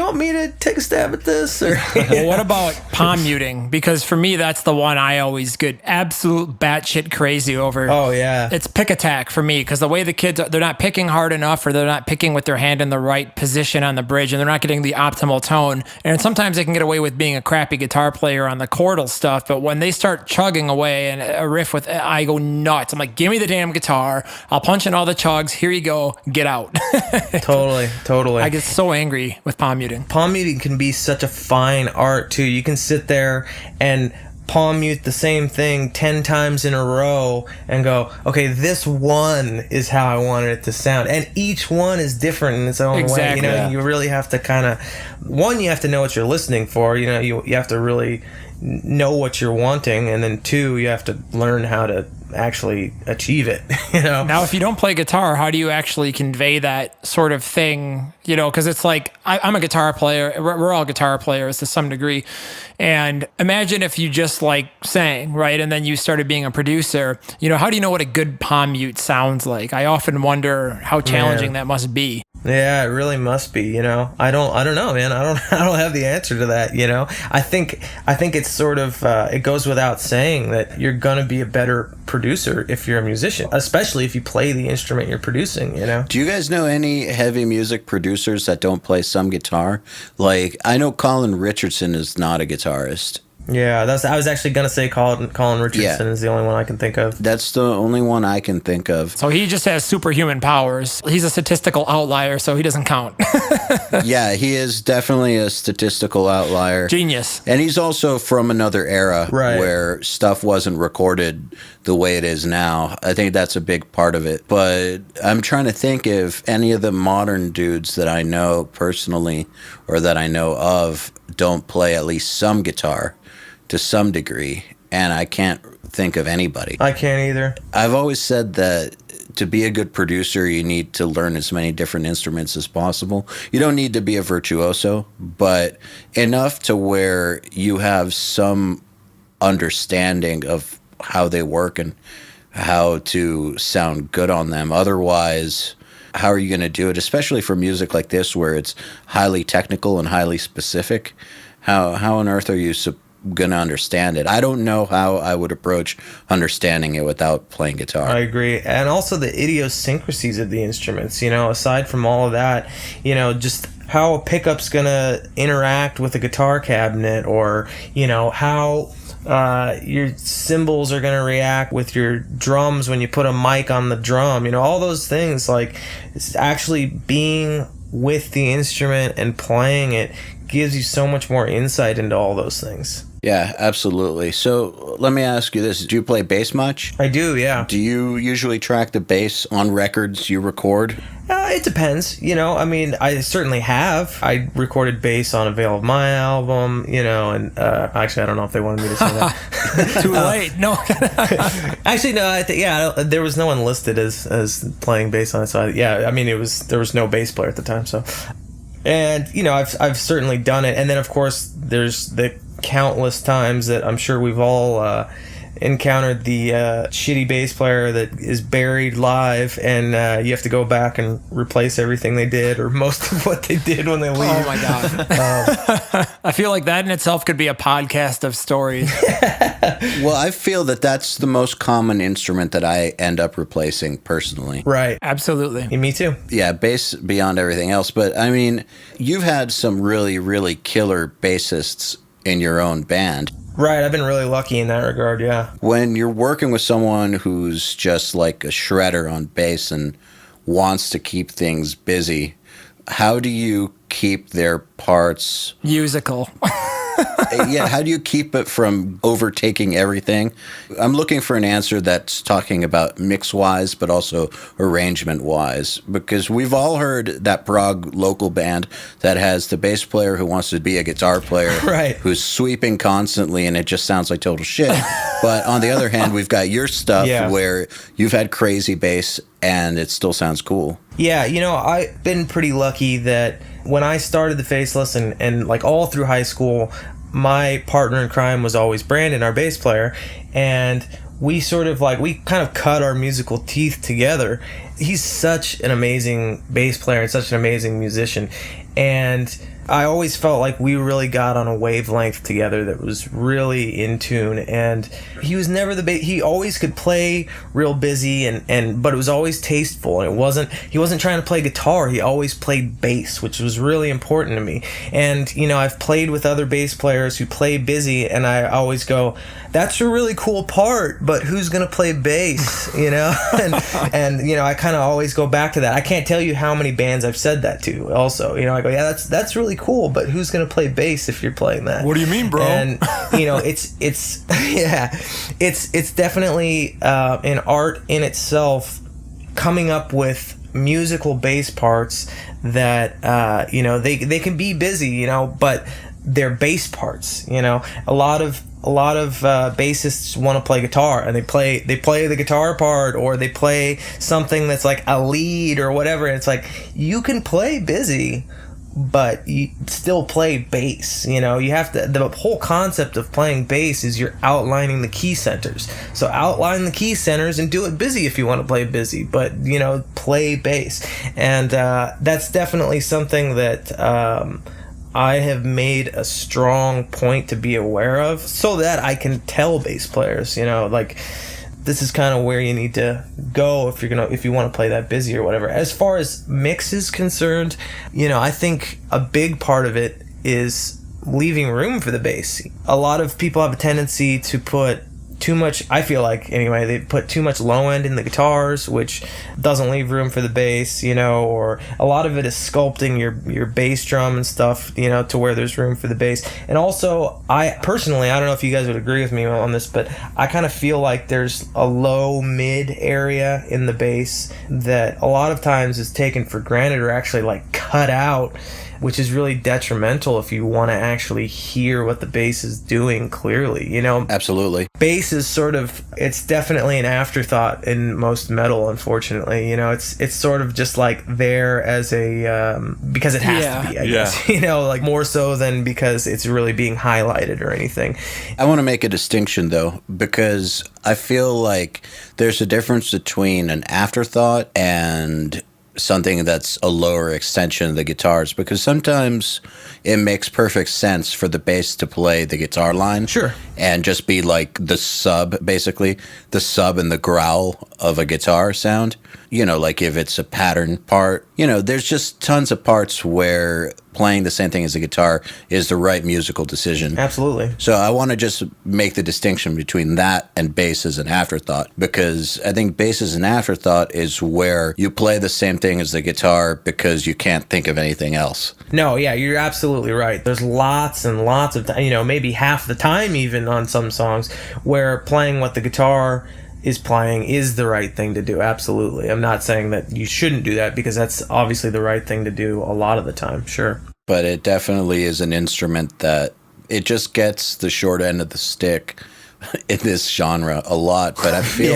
want me to take a stab at this? Or Well, what about palm muting? Because for me, that's the one I always get absolute batshit crazy over. Oh yeah, it's pick attack for me, because the way the kids they're not picking hard enough, or they're not picking with their hand in the right position on the bridge, and they're not getting the optimal tone. And sometimes they can get away with being a crappy guitar player on the chordal stuff, but when they start chugging away and a riff with, I go nuts. I'm like, give me the damn guitar. I'll punch in all the chugs. Here you go. Get out. Totally. I get so angry with palm muting. Palm muting can be such a fine art too. You can sit there and palm mute the same thing 10 times in a row and go, okay, this one is how I wanted it to sound. And each one is different in its own way. You really have to kind of, one, you have to know what you're listening for. You have to really know what you're wanting, and then two, you have to learn how to actually achieve it. Now, if you don't play guitar, how do you actually convey that sort of thing? Because it's like, I'm a guitar player. We're all guitar players to some degree. And imagine if you just like sang, right? And then you started being a producer. How do you know what a good palm mute sounds like? I often wonder how challenging that must be. Yeah, it really must be. I don't know, man. I don't have the answer to that. I think it's sort of it goes without saying that you're gonna be a better producer if you're a musician, especially if you play the instrument you're producing. Do you guys know any heavy music producers that don't play some guitar? Like, I know Colin Richardson is not a guitarist. Yeah, I was actually gonna say Colin Richardson is the only one I can think of. That's the only one I can think of. So he just has superhuman powers. He's a statistical outlier, so he doesn't count. Yeah, he is definitely a statistical outlier. Genius. And he's also from another era where stuff wasn't recorded the way it is now. I think that's a big part of it. But I'm trying to think if any of the modern dudes that I know personally or that I know of don't play at least some guitar to some degree, and I can't think of anybody. I can't either. I've always said that to be a good producer, you need to learn as many different instruments as possible. You don't need to be a virtuoso, but enough to where you have some understanding of how they work and how to sound good on them. Otherwise, how are you going to do it? Especially for music like this, where it's highly technical and highly specific. How on earth are you going to understand it? I don't know how I would approach understanding it without playing guitar. I agree. And also the idiosyncrasies of the instruments, aside from all of that, just how a pickup's gonna interact with a guitar cabinet, or how your cymbals are gonna react with your drums when you put a mic on the drum. All those things. Like, it's actually being with the instrument and playing it gives you so much more insight into all those things. Yeah, absolutely. So let me ask you this. Do you play bass much? I do, yeah. Do you usually track the bass on records you record? It depends. I certainly have. I recorded bass on a Veil of My album, and actually, I don't know if they wanted me to say that. Too late. No. Actually, no, there was no one listed as playing bass on it. So, there was no bass player at the time. So, and, I've certainly done it. And then, of course, there's the countless times that I'm sure we've all encountered the shitty bass player that is buried live, and you have to go back and replace everything they did, or most of what they did when they leave. Oh my god. I feel like that in itself could be a podcast of stories. Well, I feel that that's the most common instrument that I end up replacing personally. Right. Absolutely. Me too. Yeah, bass beyond everything else. But I mean, you've had some really, really killer bassists in your own band. Right, I've been really lucky in that regard, yeah. When you're working with someone who's just like a shredder on bass and wants to keep things busy, how do you keep their parts musical? Yeah, how do you keep it from overtaking everything? I'm looking for an answer that's talking about mix-wise, but also arrangement-wise, because we've all heard that prog local band that has the bass player who wants to be a guitar player, right, who's sweeping constantly, and it just sounds like total shit. But on the other hand, we've got your stuff where you've had crazy bass, and it still sounds cool. Yeah, I've been pretty lucky that when I started the Faceless and like all through high school, my partner in crime was always Brandon, our bass player, and we kind of cut our musical teeth together. He's such an amazing bass player and such an amazing musician, and I always felt like we really got on a wavelength together that was really in tune. And he was never he always could play real busy, but it was always tasteful. And he wasn't trying to play guitar. He always played bass, which was really important to me. And I've played with other bass players who play busy, and I always go, that's a really cool part, but who's gonna play bass? and I kind of always go back to that. I can't tell you how many bands I've said that to. Also, I go, yeah, that's really cool, but who's gonna play bass if you're playing that? What do you mean, bro? And it's yeah, it's definitely an art in itself, coming up with musical bass parts that they can be busy, but they're bass parts. A lot of bassists want to play guitar, and they play the guitar part, or they play something that's like a lead or whatever, and it's like, you can play busy, but you still play bass. You have to, the whole concept of playing bass is you're outlining the key centers. So outline the key centers and do it busy if you want to play busy, but play bass. And that's definitely something that I have made a strong point to be aware of, so that I can tell bass players, this is kind of where you need to go if you want to play that busy or whatever. As far as mix is concerned, I think a big part of it is leaving room for the bass. A lot of people have a tendency to put too much, I feel like anyway, they put too much low end in the guitars, which doesn't leave room for the bass, or a lot of it is sculpting your bass drum and stuff, to where there's room for the bass. And also, I personally, I don't know if you guys would agree with me on this, but I kind of feel like there's a low mid area in the bass that a lot of times is taken for granted, or actually like cut out, which is really detrimental if you want to actually hear what the bass is doing clearly. Absolutely. Bass is it's definitely an afterthought in most metal, unfortunately. It's sort of just like there as a because it has to be, I guess. Like more so than because it's really being highlighted or anything. I want to make a distinction though, because I feel like there's a difference between an afterthought and something that's a lower extension of the guitars, because sometimes it makes perfect sense for the bass to play the guitar line. Sure. And just be like the sub, basically, the sub and the growl of a guitar sound. You know, like if it's a pattern part, you know, there's just tons of parts where playing the same thing as a guitar is the right musical decision. Absolutely. So I want to just make the distinction between that and bass as an afterthought, because I think bass as an afterthought is where you play the same thing as the guitar because you can't think of anything else. No, yeah, you're absolutely right. There's lots and lots of, maybe half the time even on some songs where playing what the guitar is playing is the right thing to do. Absolutely. I'm not saying that you shouldn't do that, because that's obviously the right thing to do a lot of the time. Sure. But it definitely is an instrument that it just gets the short end of the stick in this genre a lot, but I feel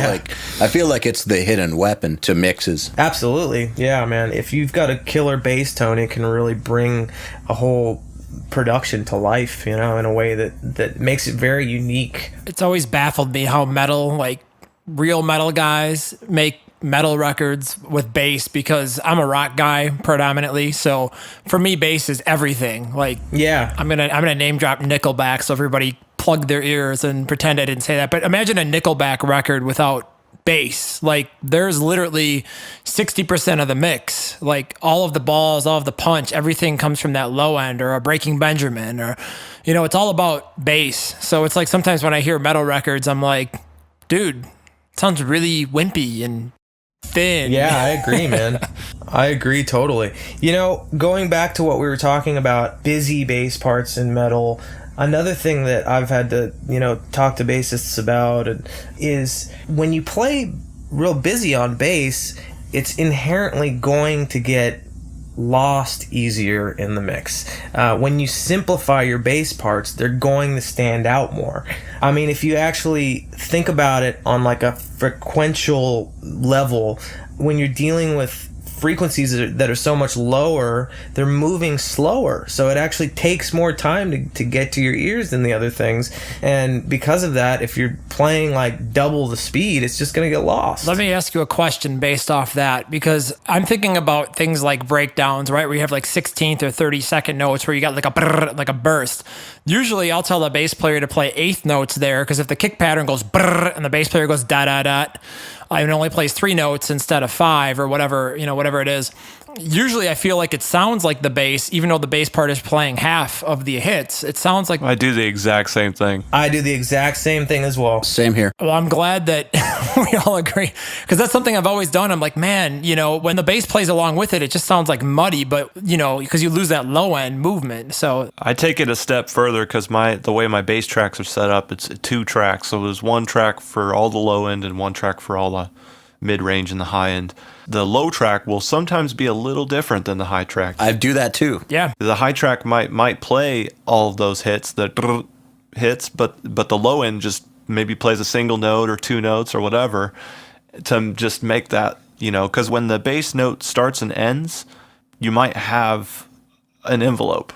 like it's the hidden weapon to mixes. Absolutely. Yeah, man. If you've got a killer bass tone, it can really bring a whole production to life, in a way that makes it very unique. It's always baffled me how metal, like real metal guys, make metal records with bass, because I'm a rock guy predominantly. So for me, bass is everything. Like, yeah, I'm gonna name drop Nickelback, so everybody plug their ears and pretend I didn't say that. But imagine a Nickelback record without bass. Like, there's literally 60% of the mix, like all of the balls, all of the punch, everything comes from that low end. Or a Breaking Benjamin, or it's all about bass. So it's like sometimes when I hear metal records, I'm like, dude, it sounds really wimpy and thin. Yeah, I agree, man. I agree totally. Going back to what we were talking about, busy bass parts in metal, another thing that I've had to, talk to bassists about is when you play real busy on bass, it's inherently going to get lost easier in the mix. When you simplify your bass parts, they're going to stand out more. I mean, if you actually think about it on like a frequential level, when you're dealing with frequencies that are so much lower, they're moving slower. So it actually takes more time to get to your ears than the other things. And because of that, if you're playing like double the speed, it's just going to get lost. Let me ask you a question based off that, because I'm thinking about things like breakdowns, right? Where you have like 16th or 32nd notes where you got like a brrr, like a burst. Usually I'll tell the bass player to play eighth notes there, because if the kick pattern goes brrr and the bass player goes da da da, it only plays 3 notes instead of 5 or whatever, whatever it is. Usually I feel like it sounds like the bass, even though the bass part is playing half of the hits. It sounds like... I do the exact same thing. I do the exact same thing as well. Same here. Well, I'm glad that we all agree, because that's something I've always done. I'm like, man, when the bass plays along with it, it just sounds like muddy, but, because you lose that low end movement. So I take it a step further, because the way my bass tracks are set up, it's 2 tracks. So there's 1 track for all the low end and 1 track for all the mid-range and the high end. The low track will sometimes be a little different than the high track. I do that too. Yeah. The high track might play all of those hits, the hits, but the low end just maybe plays a single note or 2 notes or whatever to just make that, because when the bass note starts and ends, you might have an envelope.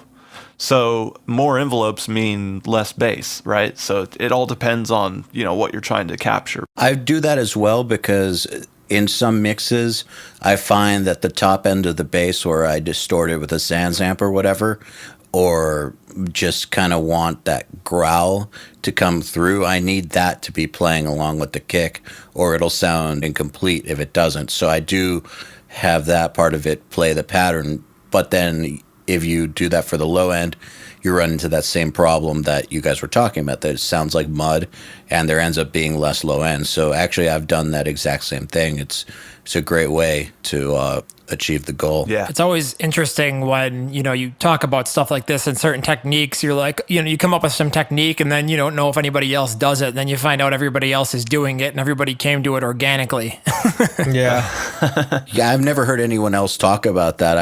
So more envelopes mean less bass, right? So it all depends on, what you're trying to capture. I do that as well, because in some mixes, I find that the top end of the bass, or I distort it with a Sans amp or whatever, or just kind of want that growl to come through, I need that to be playing along with the kick, or it'll sound incomplete if it doesn't. So I do have that part of it play the pattern, but then if you do that for the low end, you run into that same problem that you guys were talking about, that it sounds like mud and there ends up being less low end. So actually I've done that exact same thing. It's a great way to achieve the goal. Yeah. It's always interesting when, you talk about stuff like this and certain techniques. You're like, you come up with some technique and then you don't know if anybody else does it. Then you find out everybody else is doing it and everybody came to it organically. Yeah. Yeah, I've never heard anyone else talk about that.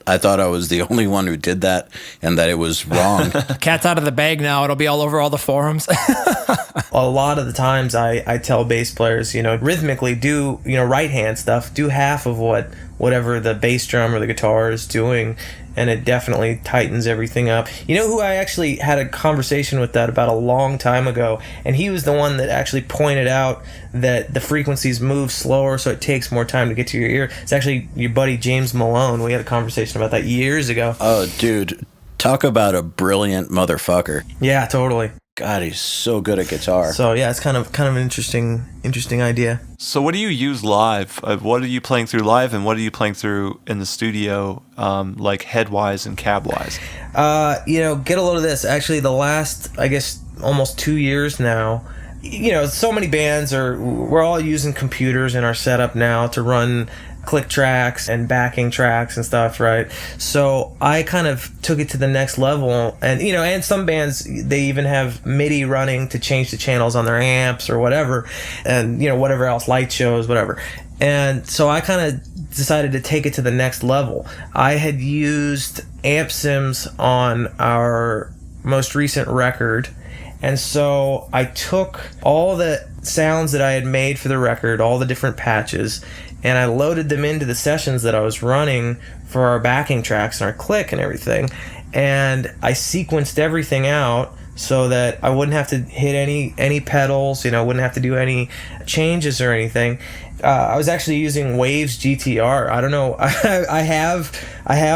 I thought I was the only one who did that and that it was wrong. Cat's out of the bag now. It'll be all over all the forums. A lot of the times I tell bass players, rhythmically do, right hand stuff, do half of what whatever the bass drum or the guitar is doing, and it definitely tightens everything up. You know who I actually had a conversation with that about a long time ago, and he was the one that actually pointed out that the frequencies move slower, so it takes more time to get to your ear. It's actually your buddy James Malone. We had a conversation about that years ago. Oh, dude, talk about a brilliant motherfucker. Yeah, totally. God, he's so good at guitar. So yeah, it's kind of an interesting idea. So what do you use live? What are you playing through live, and what are you playing through in the studio, like head-wise and cab-wise? Get a load of this. Actually, the last, I guess, almost 2 years now, so many bands we're all using computers in our setup now to run click tracks and backing tracks and stuff, right? So I kind of took it to the next level, and some bands, they even have MIDI running to change the channels on their amps or whatever, and whatever else, light shows, whatever. And so I kind of decided to take it to the next level. I had used amp sims on our most recent record, and so I took all the sounds that I had made for the record, all the different patches, and I loaded them into the sessions that I was running for our backing tracks and our click and everything. And I sequenced everything out so that I wouldn't have to hit any pedals, wouldn't have to do any changes or anything. I was actually using Waves GTR. I don't know. I have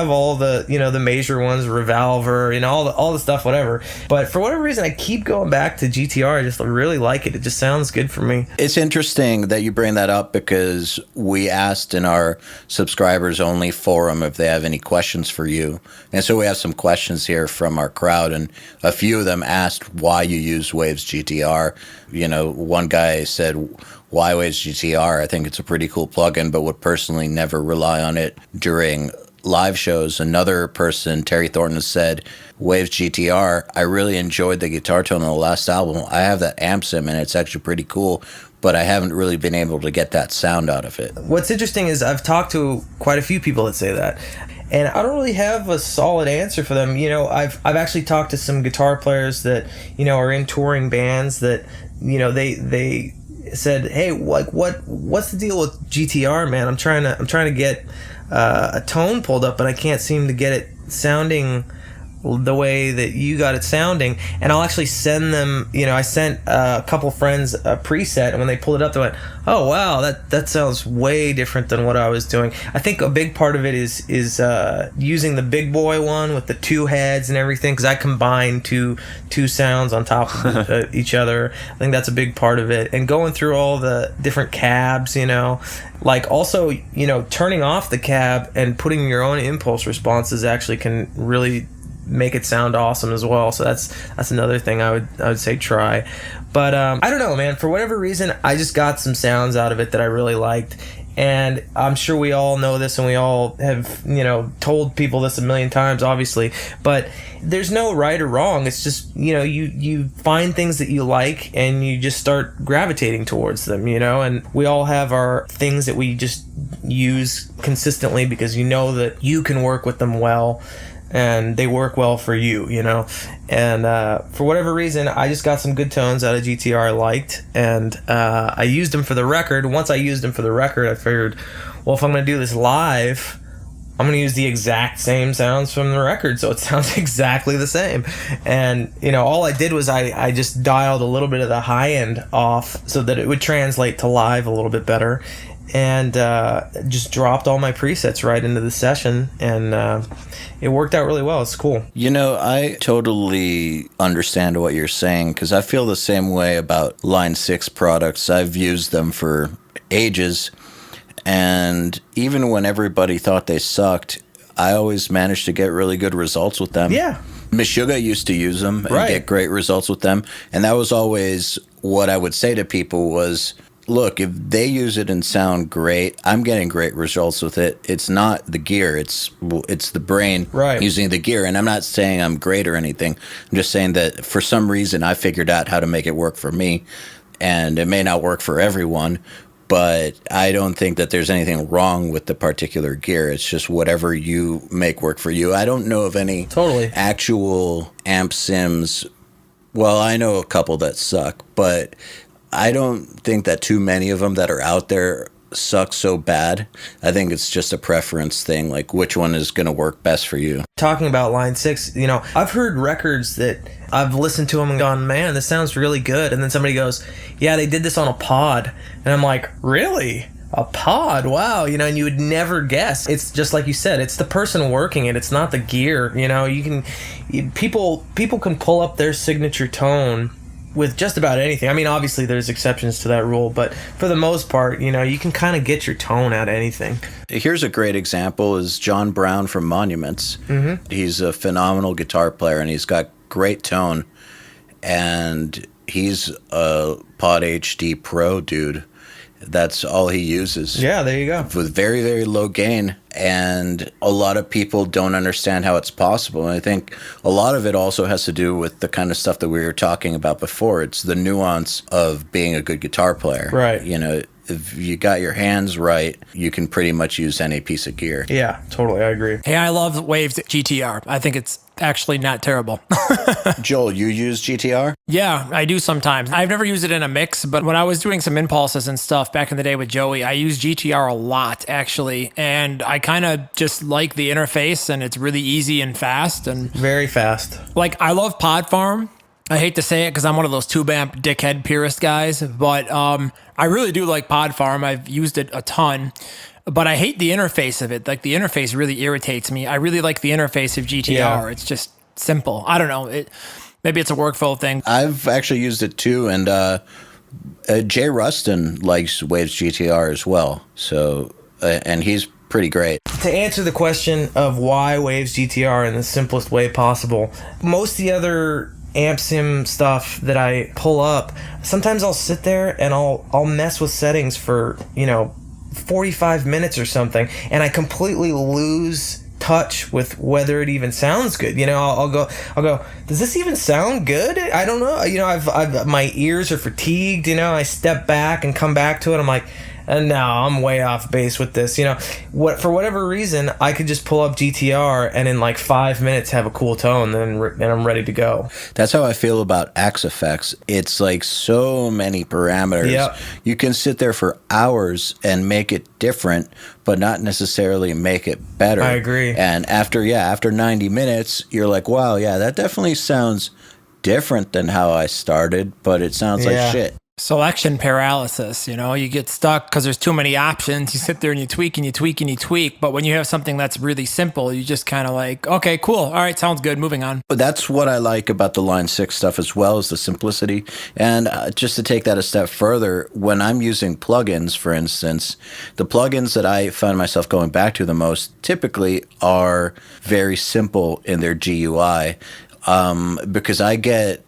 all the the major ones, Revolver, all the stuff, whatever. But for whatever reason, I keep going back to GTR. I just really like it. It just sounds good for me. It's interesting that you bring that up, because we asked in our subscribers only forum if they have any questions for you, and so we have some questions here from our crowd, and a few of them asked why you use Waves GTR. One guy said, why Waves GTR? I think it's a pretty cool plugin, but would personally never rely on it during live shows. Another person, Terry Thornton, said, Waves GTR, I really enjoyed the guitar tone on the last album. I have that amp sim, and it's actually pretty cool, but I haven't really been able to get that sound out of it. What's interesting is I've talked to quite a few people that say that, and I don't really have a solid answer for them. I've actually talked to some guitar players that are in touring bands that they said, hey, what's the deal with GTR, man? I'm trying to get a tone pulled up, but I can't seem to get it sounding the way that you got it sounding. And I'll actually send them, I sent a couple friends a preset, and when they pulled it up, they went, oh wow, that sounds way different than what I was doing. I think a big part of it is using the big boy one with the two heads and everything, because I combine two sounds on top of each other. I think that's a big part of it. And going through all the different cabs, like also, turning off the cab and putting your own impulse responses actually can really make it sound awesome as well. So that's another thing I would say try. But I don't know, man, for whatever reason, I just got some sounds out of it that I really liked. And I'm sure we all know this, and we all have, told people this a million times, obviously, but there's no right or wrong. It's just, you find things that you like, and you just start gravitating towards them, and we all have our things that we just use consistently because that you can work with them well, and they work well for you, and for whatever reason, I just got some good tones out of GTR I liked, and I used them for the record. Once I used them for the record, I figured, well, if I'm going to do this live, I'm going to use the exact same sounds from the record, so it sounds exactly the same. And, all I did was I just dialed a little bit of the high end off so that it would translate to live a little bit better, and just dropped all my presets right into the session, and it worked out really well. It's cool. I totally understand what you're saying, because I feel the same way about Line 6 products. I've used them for ages, and even when everybody thought they sucked, I always managed to get really good results with them. Yeah. Meshuggah used to use them and get great results with them, and that was always what I would say to people was, look, if they use it and sound great, I'm getting great results with it. It's not the gear, it's the brain using the gear. And I'm not saying I'm great or anything. I'm just saying that for some reason I figured out how to make it work for me. And it may not work for everyone, but I don't think that there's anything wrong with the particular gear. It's just whatever you make work for you. I don't know of any actual amp sims. Well, I know a couple that suck, but I don't think that too many of them that are out there suck so bad. I think it's just a preference thing, like which one is going to work best for you. Talking about Line 6, I've heard records that I've listened to them and gone, man, this sounds really good. And then somebody goes, yeah, they did this on a pod. And I'm like, really? A pod? Wow. And you would never guess. It's just like you said, it's the person working it. It's not the gear. People can pull up their signature tone with just about anything. I mean, obviously there's exceptions to that rule, but for the most part, you can kind of get your tone out of anything. Here's a great example is John Brown from Monuments. Mm-hmm. He's a phenomenal guitar player, and he's got great tone, and he's a Pod HD Pro dude. That's all he uses. Yeah, there you go. With very, very low gain. And a lot of people don't understand how it's possible. And I think a lot of it also has to do with the kind of stuff that we were talking about before. It's the nuance of being a good guitar player. Right. If you got your hands right, you can pretty much use any piece of gear. Yeah, totally. I agree. Hey, I love Waves GTR. I think it's actually not terrible. Joel, you use GTR? Yeah, I do sometimes. I've never used it in a mix, but when I was doing some impulses and stuff back in the day with Joey, I used GTR a lot, actually. And I kind of just like the interface, and it's really easy and fast. And very fast. Like, I love Pod Farm. I hate to say it because I'm one of those tube amp dickhead purist guys, but I really do like Pod Farm. I've used it a ton, but I hate the interface of it. Like, the interface really irritates me. I really like the interface of GTR. Yeah. It's just simple. I don't know. Maybe it's a workflow thing. I've actually used it too, and Jay Rustin likes Waves GTR as well. So, and he's pretty great. To answer the question of why Waves GTR in the simplest way possible, most of the other amp sim stuff that I pull up, sometimes I'll sit there and I'll mess with settings for 45 minutes or something, and I completely lose touch with whether it even sounds good. I'll go, does this even sound good? I don't know. I've my ears are fatigued. I step back and come back to it. I'm like, no, I'm way off base with this. For whatever reason, I could just pull up GTR and in like 5 minutes have a cool tone, and I'm ready to go. That's how I feel about Axe Effects. It's like so many parameters. Yep. You can sit there for hours and make it different, but not necessarily make it better. I agree. And after 90 minutes, you're like, wow, yeah, that definitely sounds different than how I started, but it sounds like shit. Selection paralysis, you get stuck because there's too many options. You sit there and you tweak and you tweak and you tweak. But when you have something that's really simple, you just kind of like, okay, cool. All right, sounds good. Moving on. But that's what I like about the Line 6 stuff as well, as the simplicity. And just to take that a step further, when I'm using plugins, for instance, the plugins that I find myself going back to the most typically are very simple in their GUI, because I get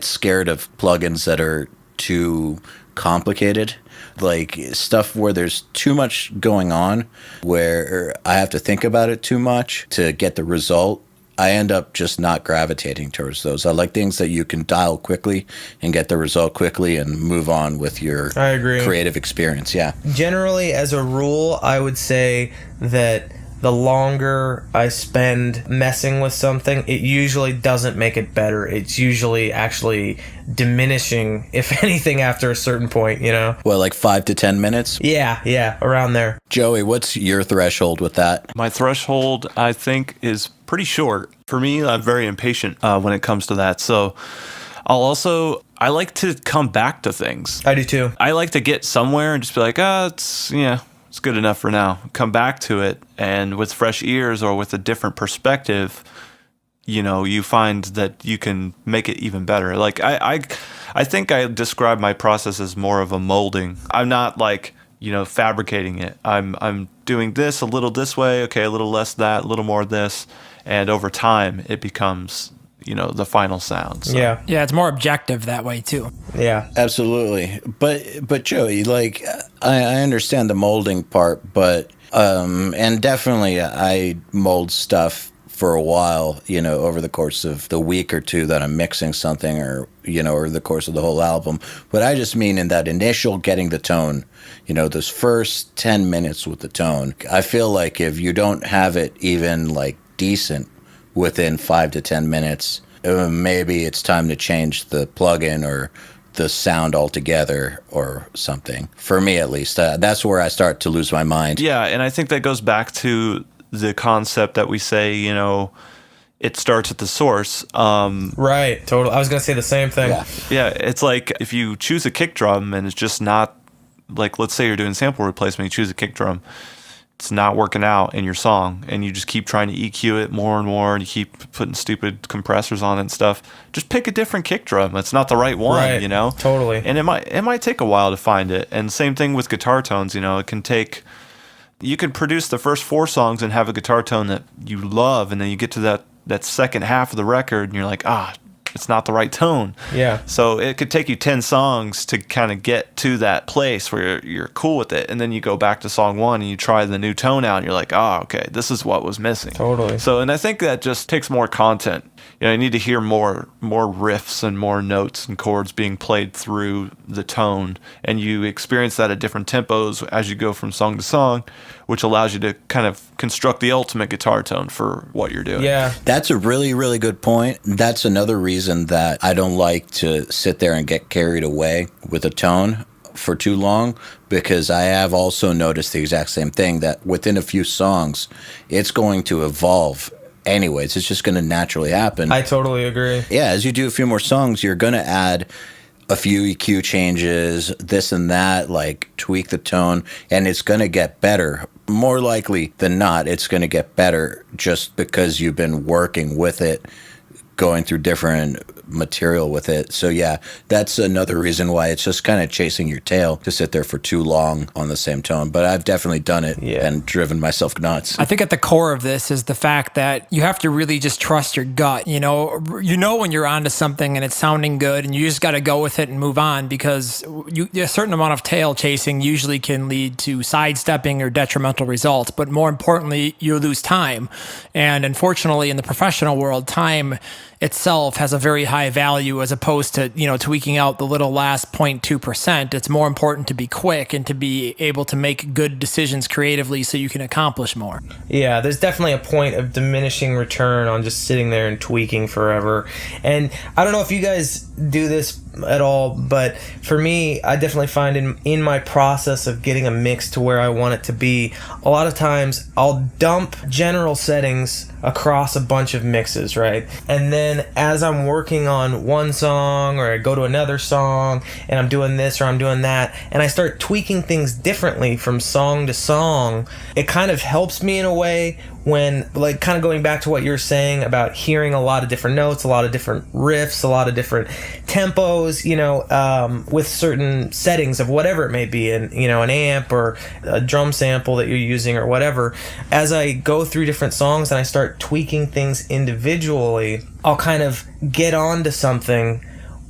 scared of plugins that are too complicated, like stuff where there's too much going on, where I have to think about it too much to get the result. I end up just not gravitating towards those. I like things that you can dial quickly and get the result quickly and move on with your creative experience. Yeah. Generally, as a rule, I would say that the longer I spend messing with something, it usually doesn't make it better. It's usually actually diminishing, if anything, after a certain point, Well, like 5 to 10 minutes? Yeah, around there. Joey, what's your threshold with that? My threshold, I think, is pretty short. For me, I'm very impatient when it comes to that. So I like to come back to things. I do too. I like to get somewhere and just be like, it's good enough for now. Come back to it, and with fresh ears or with a different perspective, you find that you can make it even better. Like I think I describe my process as more of a molding. I'm not like, fabricating it. I'm doing this a little this way, okay, a little less that, a little more this, and over time it becomes the final sound. So. Yeah, it's more objective that way too. Yeah, absolutely. But Joey, like I understand the molding part, but and definitely I mold stuff for a while, over the course of the week or two that I'm mixing something, or or the course of the whole album. But I just mean in that initial getting the tone, those first 10 minutes with the tone. I feel like if you don't have it even like decent within 5 to 10 minutes, maybe it's time to change the plugin or the sound altogether or something. For me, at least, that's where I start to lose my mind. Yeah, and I think that goes back to the concept that we say, it starts at the source. Right, totally. I was going to say the same thing. Yeah, it's like if you choose a kick drum and it's just not, like, let's say you're doing sample replacement, you choose a kick drum, it's not working out in your song, and you just keep trying to EQ it more and more, and you keep putting stupid compressors on it and stuff. Just pick a different kick drum. It's not the right one, Right, totally. And it might take a while to find it. And same thing with guitar tones. It can take. You can produce the first 4 songs and have a guitar tone that you love, and then you get to that second half of the record, and you're like, it's not the right tone. Yeah. So it could take you 10 songs to kind of get to that place where you're cool with it. And then you go back to song 1 and you try the new tone out and you're like, okay, this is what was missing. Totally. So, and I think that just takes more content. You need to hear more riffs and more notes and chords being played through the tone. And you experience that at different tempos as you go from song to song, which allows you to kind of construct the ultimate guitar tone for what you're doing. Yeah. That's a really, really good point. That's another reason that I don't like to sit there and get carried away with a tone for too long, because I have also noticed the exact same thing, that within a few songs, it's going to evolve anyways. It's just going to naturally happen. I totally agree. Yeah, as you do a few more songs, you're going to add a few EQ changes, this and that, like tweak the tone, and it's going to get better. More likely than not, it's going to get better just because you've been working with it, going through different material with it. So yeah, that's another reason why it's just kind of chasing your tail to sit there for too long on the same tone. But I've definitely done it and driven myself nuts. I think at the core of this is the fact that you have to really just trust your gut. You know when you're onto something and it's sounding good, and you just got to go with it and move on, because a certain amount of tail chasing usually can lead to sidestepping or detrimental results. But more importantly, you lose time. And unfortunately, in the professional world, time itself has a very high value, as opposed to, tweaking out the little last 0.2%. It's more important to be quick and to be able to make good decisions creatively so you can accomplish more. Yeah, there's definitely a point of diminishing return on just sitting there and tweaking forever. And I don't know if you guys do this at all, but for me, I definitely find in my process of getting a mix to where I want it to be, a lot of times I'll dump general settings across a bunch of mixes, right? And then as I'm working on one song, or I go to another song and I'm doing this or I'm doing that, and I start tweaking things differently from song to song, it kind of helps me in a way when, like, kind of going back to what you're saying about hearing a lot of different notes, a lot of different riffs, a lot of different tempos, with certain settings of whatever it may be, and an amp or a drum sample that you're using or whatever. As I go through different songs and I start tweaking things individually, I'll kind of get onto something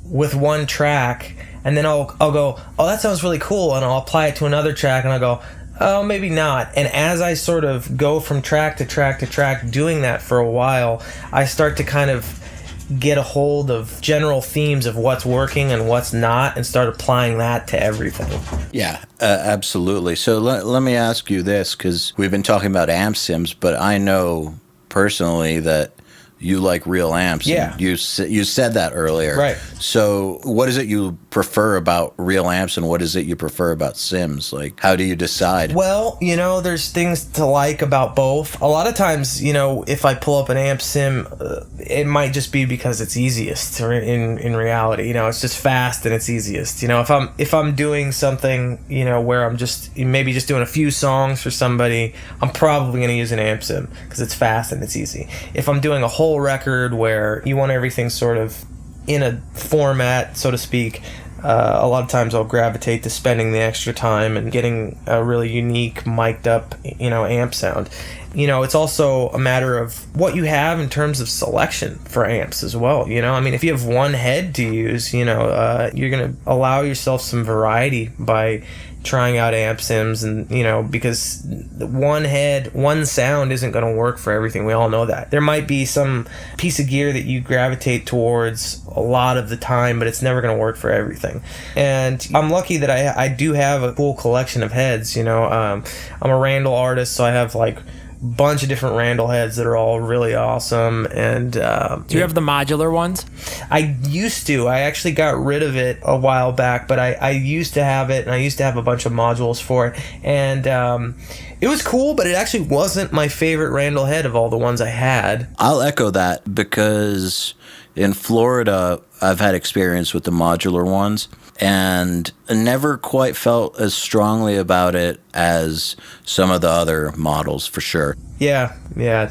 with one track, and then I'll go, oh, that sounds really cool, and I'll apply it to another track, and I'll go, oh, maybe not. And as I sort of go from track to track to track, doing that for a while, I start to kind of get a hold of general themes of what's working and what's not, and start applying that to everything. Yeah, absolutely. So let me ask you this, because we've been talking about amp sims, but I know personally that you like real amps. Yeah. And you said that earlier. Right. So what is it you prefer about real amps, and what is it you prefer about sims? Like, how do you decide? Well, there's things to like about both. A lot of times, if I pull up an amp sim, it might just be because it's easiest, or in reality, it's just fast and it's easiest. If I'm doing something, where I'm just maybe just doing a few songs for somebody, I'm probably going to use an amp sim because it's fast and it's easy. If I'm doing a whole record where you want everything sort of in a format, so to speak, a lot of times I'll gravitate to spending the extra time and getting a really unique mic'd up, amp sound. It's also a matter of what you have in terms of selection for amps as well. If you have one head to use, you're going to allow yourself some variety by trying out amp sims, and because one head, one sound isn't going to work for everything. We all know that. There might be some piece of gear that you gravitate towards a lot of the time, but it's never going to work for everything. And I'm lucky that I do have a cool collection of heads. I'm a Randall artist, so I have like bunch of different Randall heads that are all really awesome. And Do you have the modular ones? I used to. I actually got rid of it a while back, but I used to have it, and I used to have a bunch of modules for it. And it was cool, but it actually wasn't my favorite Randall head of all the ones I had. I'll echo that because in Florida, I've had experience with the modular ones and never quite felt as strongly about it as some of the other models, for sure. Yeah.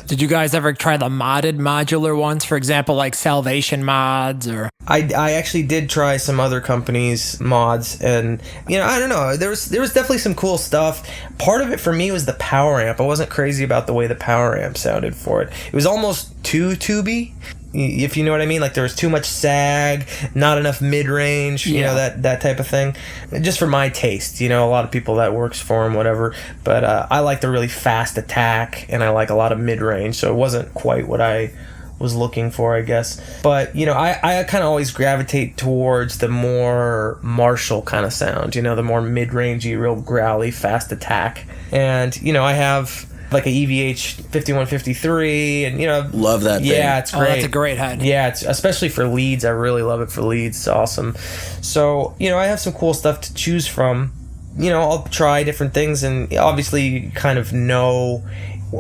Did you guys ever try the modded modular ones? For example, like Salvation mods or... I actually did try some other companies' mods, and I don't know. There was definitely some cool stuff. Part of it for me was the power amp. I wasn't crazy about the way the power amp sounded for it. It was almost too tubey, if you know what I mean. Like there was too much sag, not enough mid-range, that type of thing. Just for my taste, a lot of people that works for them, whatever. But I like the really fast attack, and I like a lot of mid-range, so it wasn't quite what I was looking for, I guess. But I kind of always gravitate towards the more Marshall kind of sound, the more mid-rangey, real growly, fast attack. And I have like a EVH 5153, and love that thing. Yeah, it's great. Oh, that's a great head. Yeah, it's especially for leads. I really love it for leads. It's awesome. So I have some cool stuff to choose from. I'll try different things, and obviously you kind of know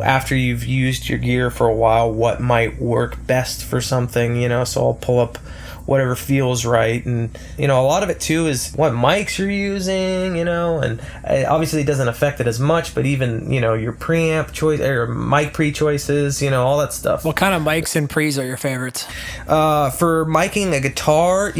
after you've used your gear for a while what might work best for something, so I'll pull up whatever feels right. And a lot of it too is what mics you're using, and obviously it doesn't affect it as much, but even your preamp choice or mic pre choices, all that stuff. What kind of mics and pre's are your favorites? For miking a guitar,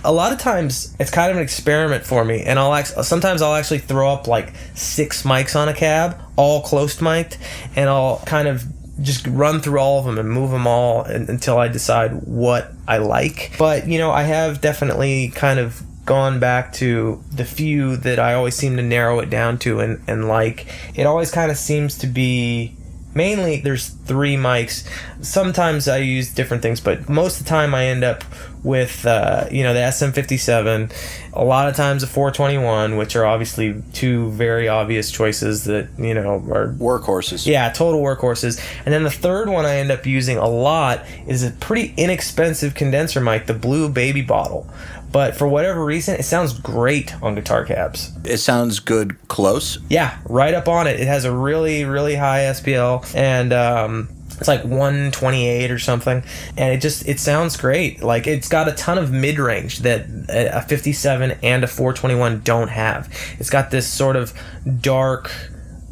a lot of times it's kind of an experiment for me, and sometimes I'll actually throw up like 6 mics on a cab, all close mic'd, and I'll kind of just run through all of them and move them all until I decide what I like. But I have definitely kind of gone back to the few that I always seem to narrow it down to and like. It always kind of seems to be mainly there's 3 mics. Sometimes I use different things, but most of the time I end up with the SM57, a lot of times a 421, which are obviously 2 very obvious choices that are Workhorses. Yeah, total workhorses. And then the third one I end up using a lot is a pretty inexpensive condenser mic, the Blue Baby Bottle. But for whatever reason, it sounds great on guitar cabs. It sounds good close. Yeah, right up on it. It has a really, really high SPL, and it's like 128 or something, and it sounds great. Like it's got a ton of mid-range that a 57 and a 421 don't have. It's got this sort of dark,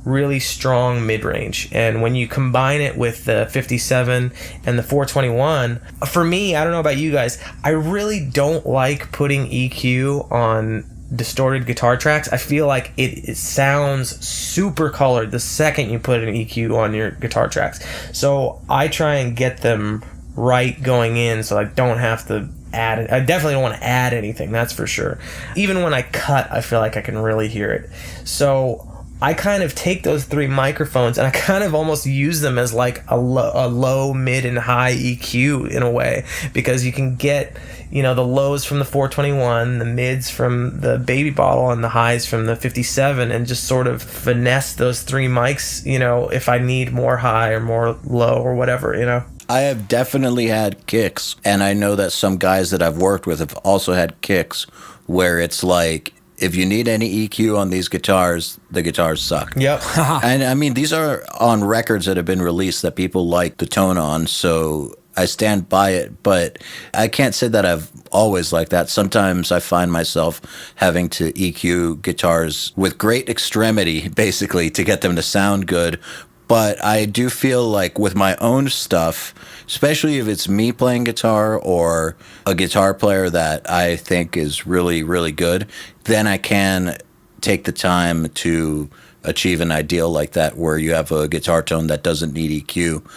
really strong mid-range, and when you combine it with the 57 and the 421, for me, I don't know about you guys, I really don't like putting EQ on distorted guitar tracks. I feel like it sounds super colored the second you put an EQ on your guitar tracks. So I try and get them right going in, so I don't have to add it. I definitely don't want to add anything, that's for sure. Even when I cut, I feel like I can really hear it. So I kind of take those 3 microphones and I kind of almost use them as like a low, mid, and high EQ in a way, because you can get the lows from the 421, the mids from the Baby Bottle, and the highs from the 57, and just sort of finesse those 3 mics, if I need more high or more low or whatever, I have definitely had kicks, and I know that some guys that I've worked with have also had kicks where it's like, if you need any EQ on these guitars, the guitars suck. Yep. And I mean, these are on records that have been released that people like the tone on, so I stand by it, but I can't say that I've always liked that. Sometimes I find myself having to EQ guitars with great extremity, basically, to get them to sound good. But I do feel like with my own stuff, especially if it's me playing guitar or a guitar player that I think is really, really good, then I can take the time to achieve an ideal like that where you have a guitar tone that doesn't need EQ.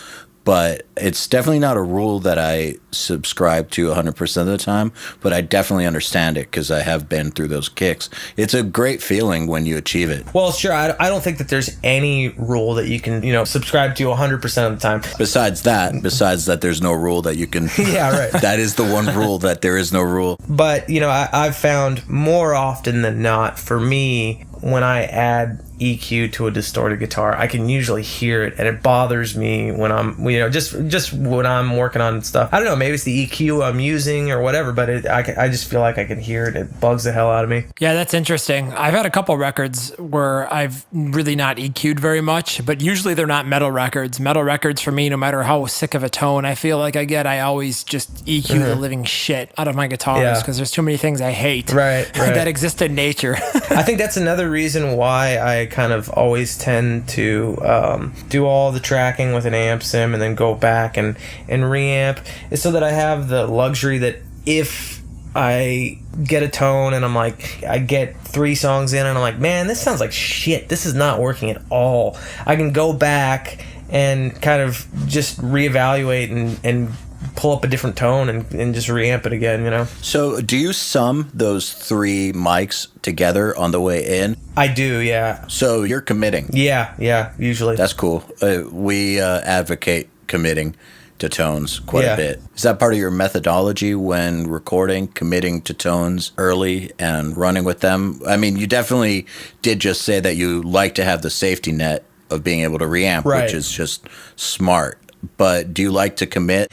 But it's definitely not a rule that I subscribe to 100% of the time, but I definitely understand it because I have been through those kicks. It's a great feeling when you achieve it. Well, sure, I don't think that there's any rule that you can, subscribe to 100% of the time. Besides that, there's no rule that you can... Yeah, right. That is the one rule, that there is no rule. But, I've found more often than not, for me, when I add EQ to a distorted guitar, I can usually hear it, and it bothers me when I'm, just when I'm working on stuff. I don't know, maybe it's the EQ I'm using or whatever, but I just feel like I can hear it. It bugs the hell out of me. Yeah, that's interesting. I've had a couple records where I've really not EQ'd very much, but usually they're not metal records. Metal records for me, no matter how sick of a tone I feel like I get, I always just EQ the living shit out of my guitars because there's too many things I hate that exist in nature. I think that's another reason why I kind of always tend to do all the tracking with an amp sim and then go back and reamp, is so that I have the luxury that if I get a tone and I'm like, I get 3 songs in and I'm like, man, this sounds like shit, this is not working at all, I can go back and kind of just reevaluate and pull up a different tone and just reamp it again, So do you sum those 3 mics together on the way in? I do, yeah. So you're committing? Yeah, usually. That's cool. We advocate committing to tones quite a bit. Is that part of your methodology when recording, committing to tones early and running with them? I mean, you definitely did just say that you like to have the safety net of being able to reamp, which is just smart. But do you like to commit?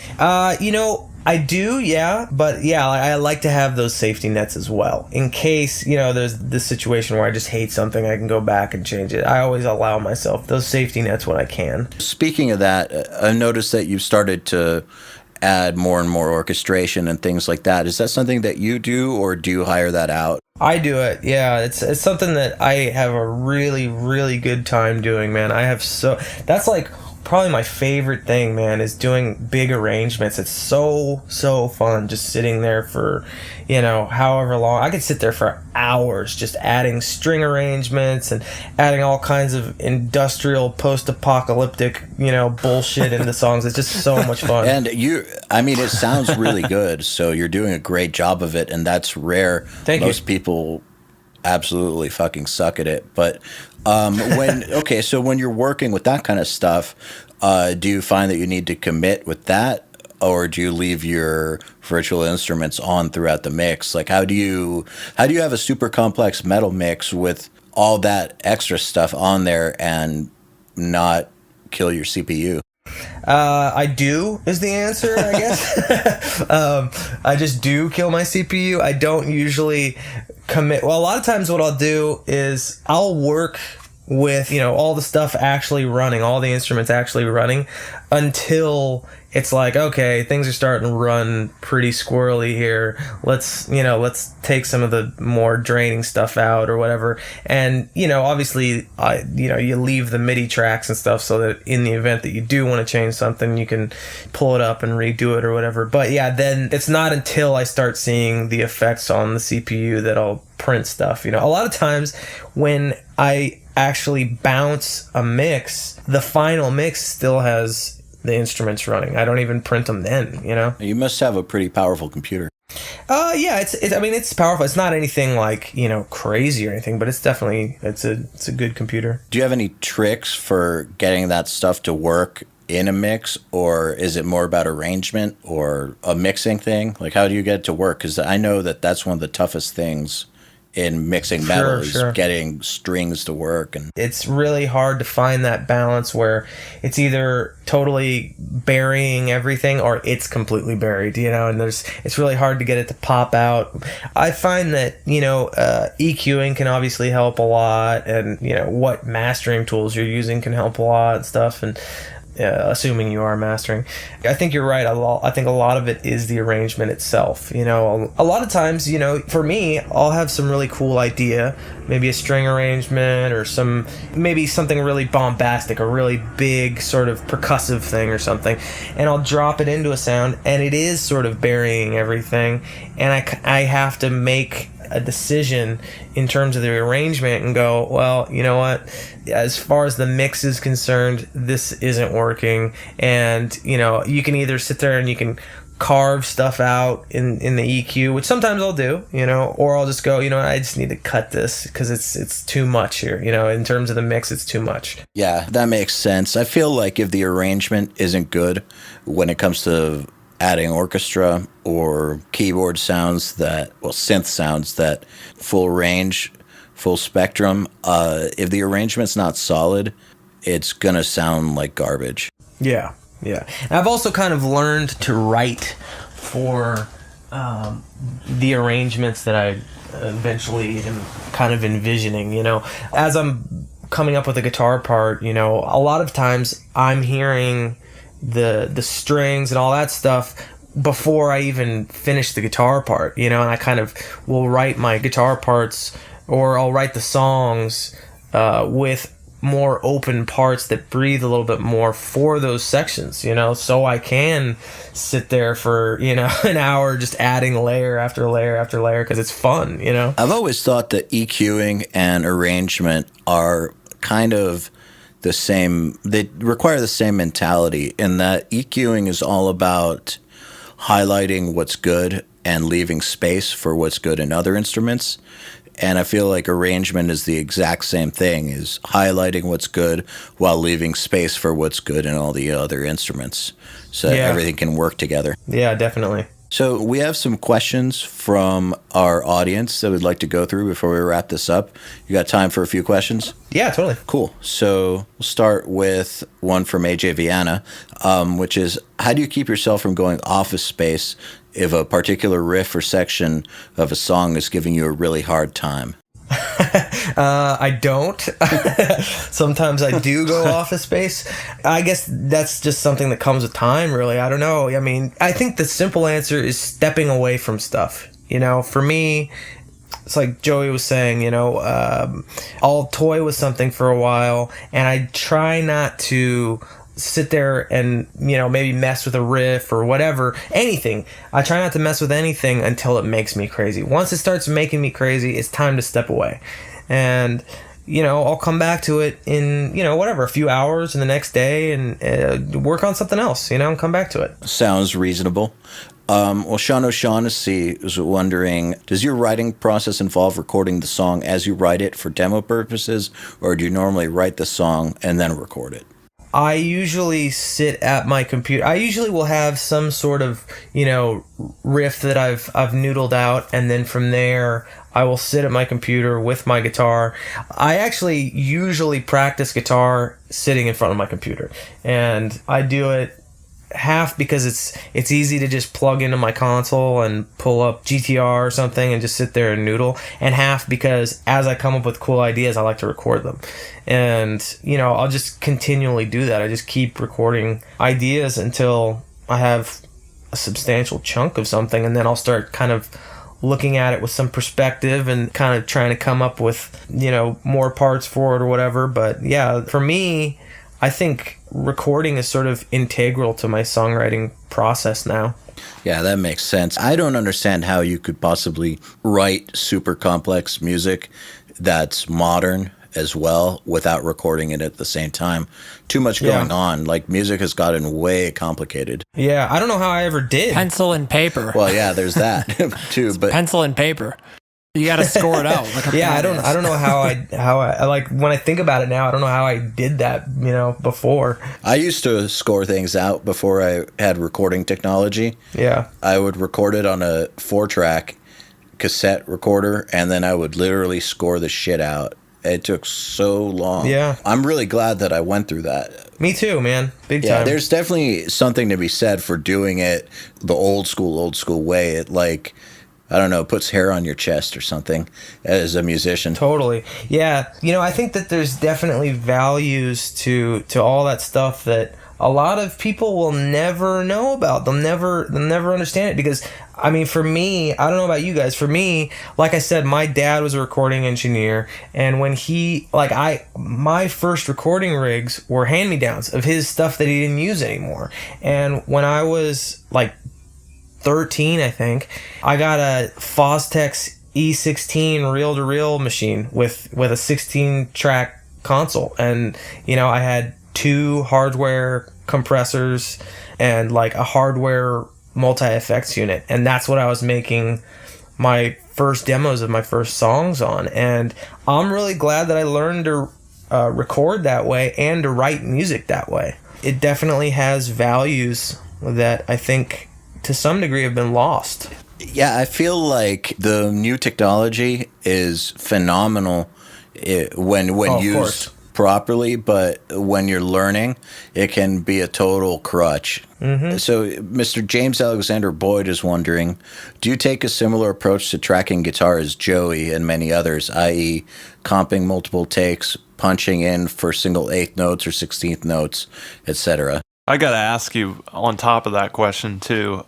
I do, yeah. But yeah, I like to have those safety nets as well. In case, there's this situation where I just hate something, I can go back and change it. I always allow myself those safety nets when I can. Speaking of that, I've noticed that you've started to add more and more orchestration and things like that. Is that something that you do, or do you hire that out? I do it, yeah. It's something that I have a really, really good time doing, man. That's like probably my favorite thing, man, is doing big arrangements. It's so fun just sitting there for, however long. I could sit there for hours just adding string arrangements and adding all kinds of industrial post-apocalyptic, bullshit into songs. It's just so much fun. And it sounds really good, so you're doing a great job of it, and that's rare. Thank you. Most people absolutely fucking suck at it. But so when you're working with that kind of stuff, do you find that you need to commit with that, or do you leave your virtual instruments on throughout the mix? Like, how do you have a super complex metal mix with all that extra stuff on there and not kill your CPU? I do is the answer, I guess. I just do kill my CPU. I don't usually commit. Well, a lot of times what I'll do is I'll work with, all the stuff actually running, all the instruments actually running, until it's like, okay, things are starting to run pretty squirrely here. Let's take some of the more draining stuff out or whatever. And, obviously, you leave the MIDI tracks and stuff so that in the event that you do want to change something, you can pull it up and redo it or whatever. But yeah, then it's not until I start seeing the effects on the CPU that I'll print stuff. A lot of times when I actually bounce a mix, the final mix still has the instruments running. I don't even print them then, You must have a pretty powerful computer. Yeah, it's powerful. It's not anything like, crazy or anything, but it's definitely, it's a good computer. Do you have any tricks for getting that stuff to work in a mix, or is it more about arrangement or a mixing thing? Like, how do you get it to work? Because I know that that's one of the toughest things in mixing metal is getting strings to work. And it's really hard to find that balance where it's either totally burying everything or it's completely buried, and it's really hard to get it to pop out. I find that, EQing can obviously help a lot, and, what mastering tools you're using can help a lot and stuff, and assuming you are mastering. I think you're right. I think a lot of it is the arrangement itself. A lot of times, for me, I'll have some really cool idea, maybe a string arrangement or maybe something really bombastic, a really big sort of percussive thing or something, and I'll drop it into a sound, and it is sort of burying everything, and I have to make a decision in terms of the arrangement and go, well, you know what, as far as the mix is concerned, this isn't working. And you can either sit there and you can carve stuff out in the EQ, which sometimes I'll do, or I'll just go, I just need to cut this because it's too much here, in terms of the mix, it's too much. Yeah, that makes sense. I feel like if the arrangement isn't good when it comes to adding orchestra or keyboard sounds synth sounds that full range, full spectrum. If the arrangement's not solid, it's going to sound like garbage. Yeah. And I've also kind of learned to write for the arrangements that I eventually am kind of envisioning, as I'm coming up with a guitar part, a lot of times I'm hearing the strings and all that stuff before I even finish the guitar part, and I kind of will write my guitar parts, or I'll write the songs with more open parts that breathe a little bit more for those sections, so I can sit there for, an hour just adding layer after layer after layer because it's fun, I've always thought that EQing and arrangement are kind of the same. They require the same mentality in that EQing is all about highlighting what's good and leaving space for what's good in other instruments. And I feel like arrangement is the exact same thing, is highlighting what's good while leaving space for what's good in all the other instruments. So everything can work together. Yeah, definitely. So we have some questions from our audience that we'd like to go through before we wrap this up. You got time for a few questions? Yeah, totally. Cool. So we'll start with one from AJ Viana, which is, how do you keep yourself from going Office Space if a particular riff or section of a song is giving you a really hard time? I don't. Sometimes I do go Office Space. I guess that's just something that comes with time, really. I don't know. I mean, I think the simple answer is stepping away from stuff. For me, it's like Joey was saying, I'll toy with something for a while, and I try not to sit there and, maybe mess with a riff or whatever, anything. I try not to mess with anything until it makes me crazy. Once it starts making me crazy, it's time to step away. And, I'll come back to it in, a few hours and the next day and work on something else, and come back to it. Sounds reasonable. Well, Sean O'Shaughnessy is wondering, does your writing process involve recording the song as you write it for demo purposes, or do you normally write the song and then record it? I usually sit at my computer. I usually will have some sort of, riff that I've noodled out, and then from there I will sit at my computer with my guitar. I actually usually practice guitar sitting in front of my computer, and I do it half because it's easy to just plug into my console and pull up GTR or something and just sit there and noodle, and half because as I come up with cool ideas, I like to record them. And, I'll just continually do that. I just keep recording ideas until I have a substantial chunk of something, and then I'll start kind of looking at it with some perspective and kind of trying to come up with, more parts for it or whatever. But yeah, for me, I think recording is sort of integral to my songwriting process now. Yeah, that makes sense. I don't understand how you could possibly write super complex music that's modern as well without recording it at the same time. Too much going on. Like, music has gotten way complicated. Yeah, I don't know how I ever did. Pencil and paper. Well, yeah, there's that too. But pencil and paper. You got to score it out. Like I don't know how I like, when I think about it now, I don't know how I did that, before. I used to score things out before I had recording technology. Yeah. I would record it on a 4-track cassette recorder, and then I would literally score the shit out. It took so long. Yeah. I'm really glad that I went through that. Me too, man. Big time. Yeah, there's definitely something to be said for doing it the old school way. It, like, I don't know, puts hair on your chest or something as a musician. Totally. Yeah. I think that there's definitely values to all that stuff that a lot of people will never know about. They'll never understand it because, I mean, for me, I don't know about you guys. For me, like I said, my dad was a recording engineer, and when my first recording rigs were hand-me-downs of his stuff that he didn't use anymore. And when I was like 13, I think, I got a Fostex E16 reel-to-reel machine with a 16-track console, and I had 2 hardware compressors and like a hardware multi-effects unit, and that's what I was making my first demos of my first songs on. And I'm really glad that I learned to record that way and to write music that way. It definitely has values that I think to some degree have been lost. Yeah, I feel like the new technology is phenomenal when Of used course. properly, but when you're learning, it can be a total crutch. So, Mr. James Alexander Boyd is wondering, do you take a similar approach to tracking guitar as Joey and many others, i.e., comping multiple takes, punching in for single eighth notes or 16th notes, etc.? I got to ask you on top of that question too.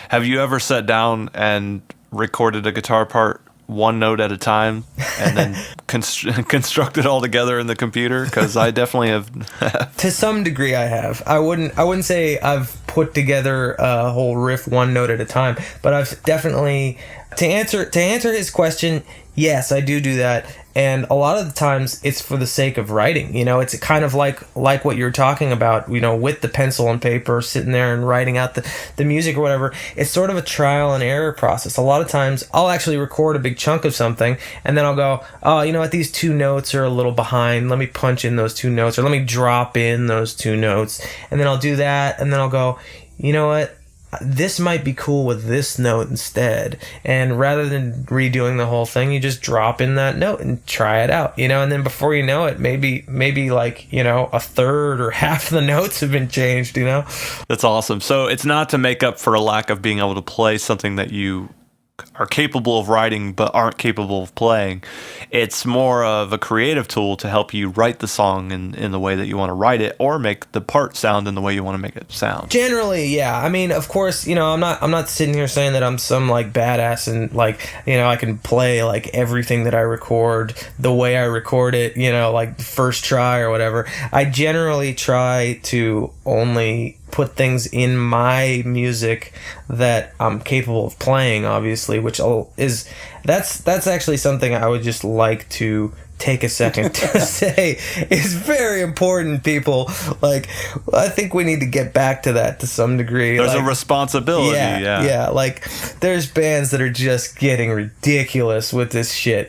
Have you ever sat down and recorded a guitar part one note at a time and then construct it all together in the computer? Because I definitely have. To some degree, I have. I wouldn't say I've put together a whole riff one note at a time, but I've definitely to answer his question. Yes, I do that, and a lot of the times it's for the sake of writing. It's kind of like what you're talking about. With the pencil and paper, sitting there and writing out the music or whatever. It's sort of a trial and error process. A lot of times, I'll actually record a big chunk of something, and then I'll go, oh, you know what? These two notes are a little behind. Let me punch in those two notes, or let me drop in those two notes, and then I'll do that, and then I'll go, you know what? This might be cool with this note instead. And rather than redoing the whole thing, you just drop in that note and try it out, and then before you know it, maybe like, a third or half the notes have been changed, That's awesome. So it's not to make up for a lack of being able to play something that you are capable of writing but aren't capable of playing. It's more of a creative tool to help you write the song in the way that you want to write it, or make the part sound in the way you want to make it sound. Generally, yeah. I mean, of course, I'm not sitting here saying that I'm some like badass and like, I can play like everything that I record the way I record it, like first try or whatever. I generally try to only put things in my music that I'm capable of playing, obviously, that's actually something I would just like to take a second to say is very important, people. Like, I think we need to get back to that to some degree. There's a responsibility. Yeah. Like, there's bands that are just getting ridiculous with this shit.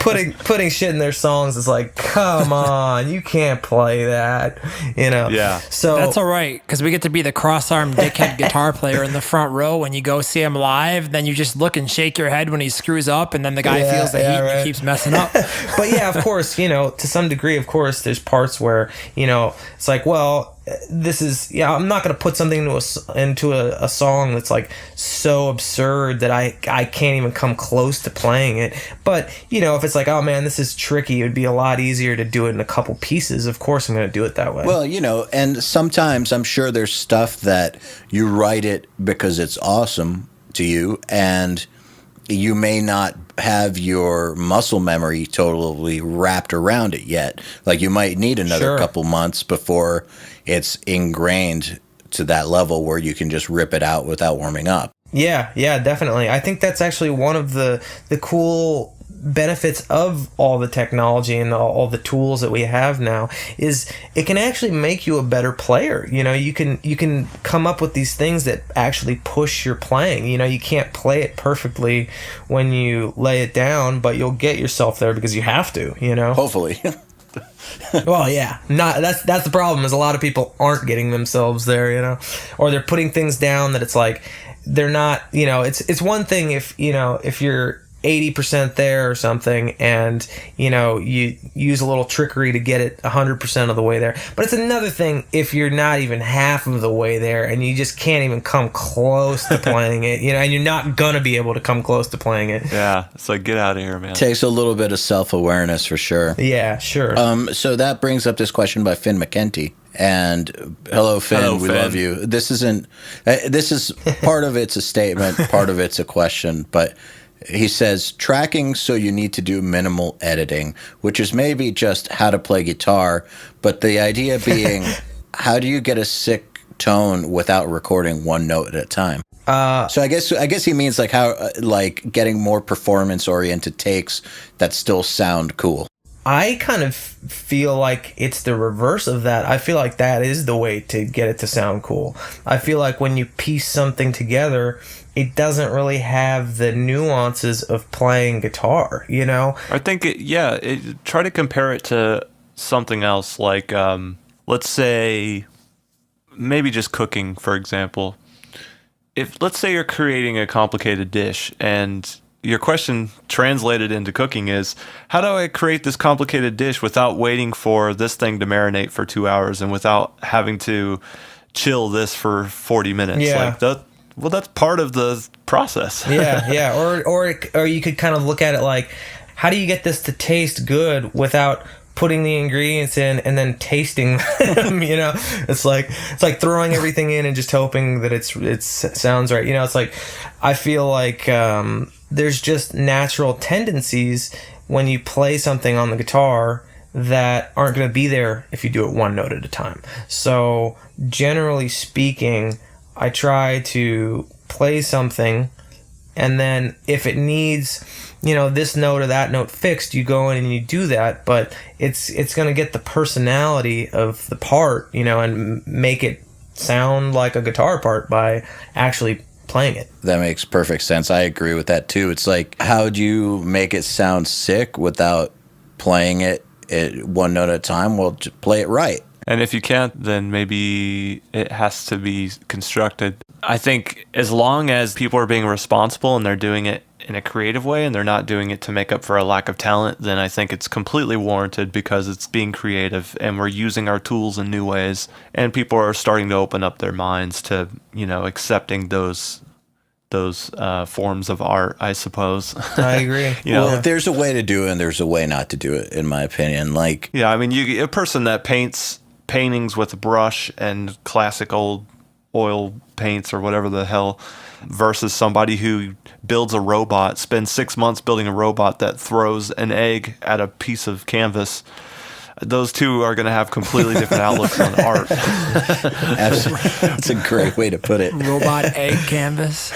Putting shit in their songs is like, come on, you can't play that. Yeah. So that's all right, because we get to be the cross-armed dickhead guitar player in the front row when you go see him live. Then you just look and shake your head when he screws up, and then the guy feels the heat and he keeps messing up. But yeah, of course, to some degree, of course, there's parts where, it's like, well, I'm not going to put something into a song that's like so absurd that I can't even come close to playing it. But, if it's like, oh man, this is tricky, it would be a lot easier to do it in a couple pieces. Of course, I'm going to do it that way. Well, and sometimes I'm sure there's stuff that you write it because it's awesome to you, and you may not have your muscle memory totally wrapped around it yet. Like, you might need another couple months before it's ingrained to that level where you can just rip it out without warming up. Yeah, definitely. I think that's actually one of the cool benefits of all the technology and all the tools that we have now is it can actually make you a better player. You can come up with these things that actually push your playing. You can't play it perfectly when you lay it down, but you'll get yourself there because you have to, Hopefully. Well, yeah, that's the problem, is a lot of people aren't getting themselves there, or they're putting things down that it's like they're not, it's one thing if you're 80% there or something, and you use a little trickery to get it 100% of the way there. But it's another thing if you're not even half of the way there and you just can't even come close to playing it, and you're not gonna be able to come close to playing it. Yeah, it's like, get out of here, man. Takes a little bit of self-awareness for sure. Yeah, sure. So that brings up this question by Finn McKenty. And hello, Finn. We love you. This is part of it's a statement, part of it's a question, but he says, tracking, so you need to do minimal editing, which is maybe just how to play guitar, but the idea being, how do you get a sick tone without recording one note at a time? So I guess he means like how getting more performance-oriented takes that still sound cool. I kind of feel like it's the reverse of that. I feel like that is the way to get it to sound cool. I feel like when you piece something together, it doesn't really have the nuances of playing guitar, I think, try to compare it to something else, like, let's say, maybe just cooking, for example. if let's say you're creating a complicated dish, and your question translated into cooking is, how do I create this complicated dish without waiting for this thing to marinate for 2 hours and without having to chill this for 40 minutes? Yeah. Like that. Well, that's part of the process. Yeah. Or you could kind of look at it like, how do you get this to taste good without putting the ingredients in and then tasting them? It's like throwing everything in and just hoping that it sounds right. It's like, I feel like there's just natural tendencies when you play something on the guitar that aren't going to be there if you do it one note at a time. So generally speaking, I try to play something, and then if it needs, this note or that note fixed, you go in and you do that, but it's going to get the personality of the part, and make it sound like a guitar part by actually playing it. That makes perfect sense. I agree with that too. It's like, how do you make it sound sick without playing it one note at a time? Well, just play it right. And if you can't, then maybe it has to be constructed. I think as long as people are being responsible and they're doing it in a creative way and they're not doing it to make up for a lack of talent, then I think it's completely warranted because it's being creative and we're using our tools in new ways, and people are starting to open up their minds to, accepting those forms of art, I suppose. I agree. Well, there's a way to do it and there's a way not to do it, in my opinion. Like, yeah, I mean, a person that paints paintings with a brush and classic old oil paints or whatever the hell, versus somebody who builds a robot, spends 6 months building a robot that throws an egg at a piece of canvas. Those two are going to have completely different outlooks on art. Absolutely. That's a great way to put it. Robot egg canvas.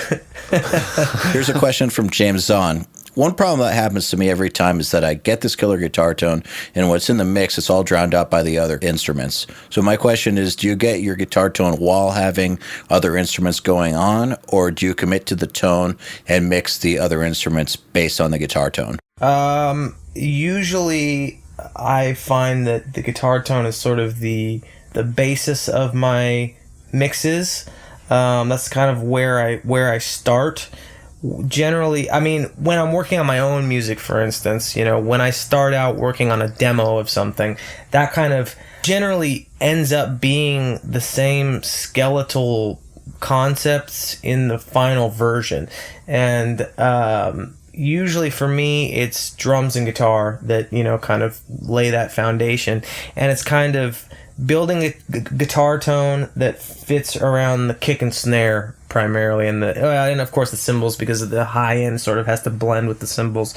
Here's a question from James Zahn. One problem that happens to me every time is that I get this killer guitar tone, and what's in the mix, it's all drowned out by the other instruments. So my question is, do you get your guitar tone while having other instruments going on, or do you commit to the tone and mix the other instruments based on the guitar tone? Usually I find that the guitar tone is sort of the basis of my mixes. That's kind of where I start. Generally, I mean, when I'm working on my own music, for instance, when I start out working on a demo of something, that kind of generally ends up being the same skeletal concepts in the final version. And usually for me, it's drums and guitar that, kind of lay that foundation. And it's kind of building a guitar tone that fits around the kick and snare primarily, and of course the cymbals, because of the high end sort of has to blend with the cymbals.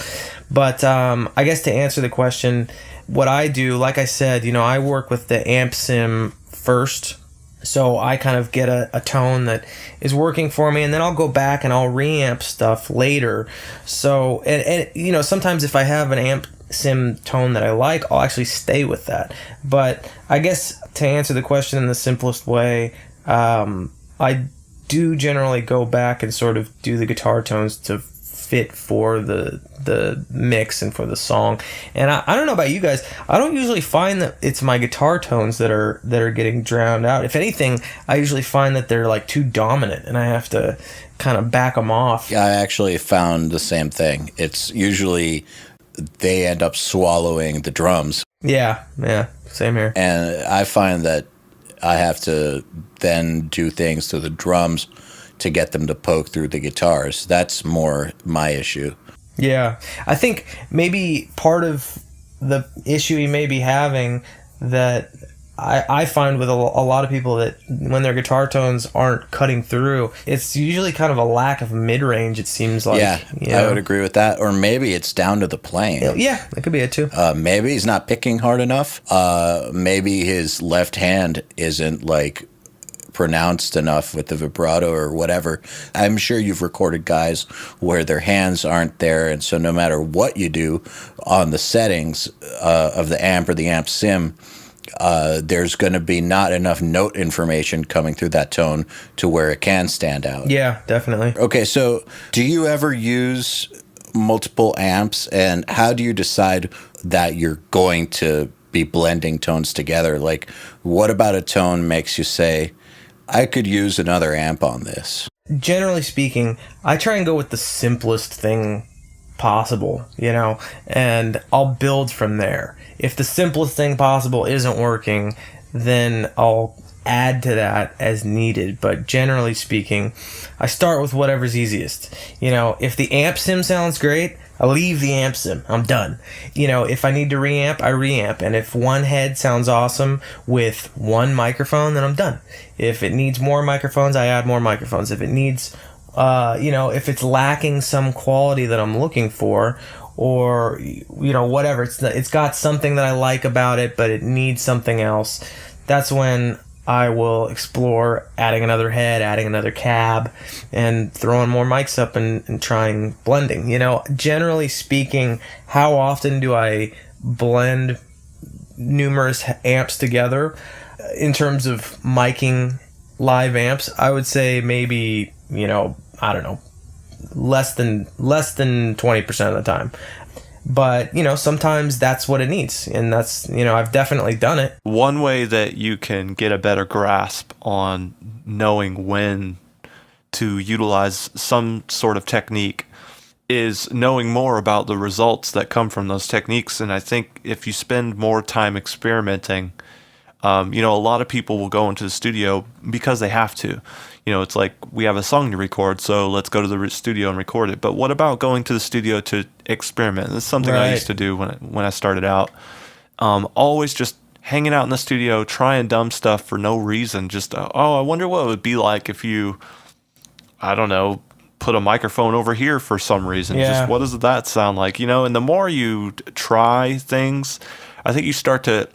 But I guess to answer the question, what I do, like I said, I work with the amp sim first, so I kind of get a tone that is working for me, and then I'll go back and I'll reamp stuff later. So and sometimes if I have an amp sim tone that I like, I'll actually stay with that. But I guess to answer the question in the simplest way, I do generally go back and sort of do the guitar tones to fit for the mix and for the song. And I don't know about you guys, I don't usually find that it's my guitar tones that are getting drowned out. If anything, I usually find that they're like too dominant and I have to kind of back them off. Yeah, I actually found the same thing. It's usually they end up swallowing the drums. Yeah, same here. And I find that I have to then do things to the drums to get them to poke through the guitars. That's more my issue. Yeah. I think maybe part of the issue you may be having that I find with a lot of people, that when their guitar tones aren't cutting through, it's usually kind of a lack of mid-range, it seems like. Yeah, I would agree with that. Or maybe it's down to the playing. Yeah, that could be it too. Maybe he's not picking hard enough. Maybe his left hand isn't like pronounced enough with the vibrato or whatever. I'm sure you've recorded guys where their hands aren't there, and so no matter what you do on the settings of the amp or the amp sim, there's going to be not enough note information coming through that tone to where it can stand out. Yeah, definitely. Okay, so do you ever use multiple amps, and how do you decide that you're going to be blending tones together? Like, what about a tone makes you say, I could use another amp on this? Generally speaking, I try and go with the simplest thing possible, and I'll build from there. If the simplest thing possible isn't working, then I'll add to that as needed. But generally speaking, I start with whatever's easiest. If the amp sim sounds great, I leave the amp sim. I'm done. If I need to reamp, I reamp. And if one head sounds awesome with one microphone, then I'm done. If it needs more microphones, I add more microphones. If it needs, if it's lacking some quality that I'm looking for, or, whatever, it's got something that I like about it, but it needs something else, that's when I will explore adding another head, adding another cab, and throwing more mics up and trying blending. Generally speaking, how often do I blend numerous amps together in terms of miking live amps? I would say maybe, I don't know, less than 20% of the time. But, sometimes that's what it needs. And that's, I've definitely done it. One way that you can get a better grasp on knowing when to utilize some sort of technique is knowing more about the results that come from those techniques. And I think if you spend more time experimenting, a lot of people will go into the studio because they have to. It's like, we have a song to record, so let's go to the studio and record it. But what about going to the studio to experiment? That's something I used to do when I started out. Always just hanging out in the studio, trying dumb stuff for no reason. Just, I wonder what it would be like if you, I don't know, put a microphone over here for some reason. Yeah. Just what does that sound like? And the more you try things, I think you start to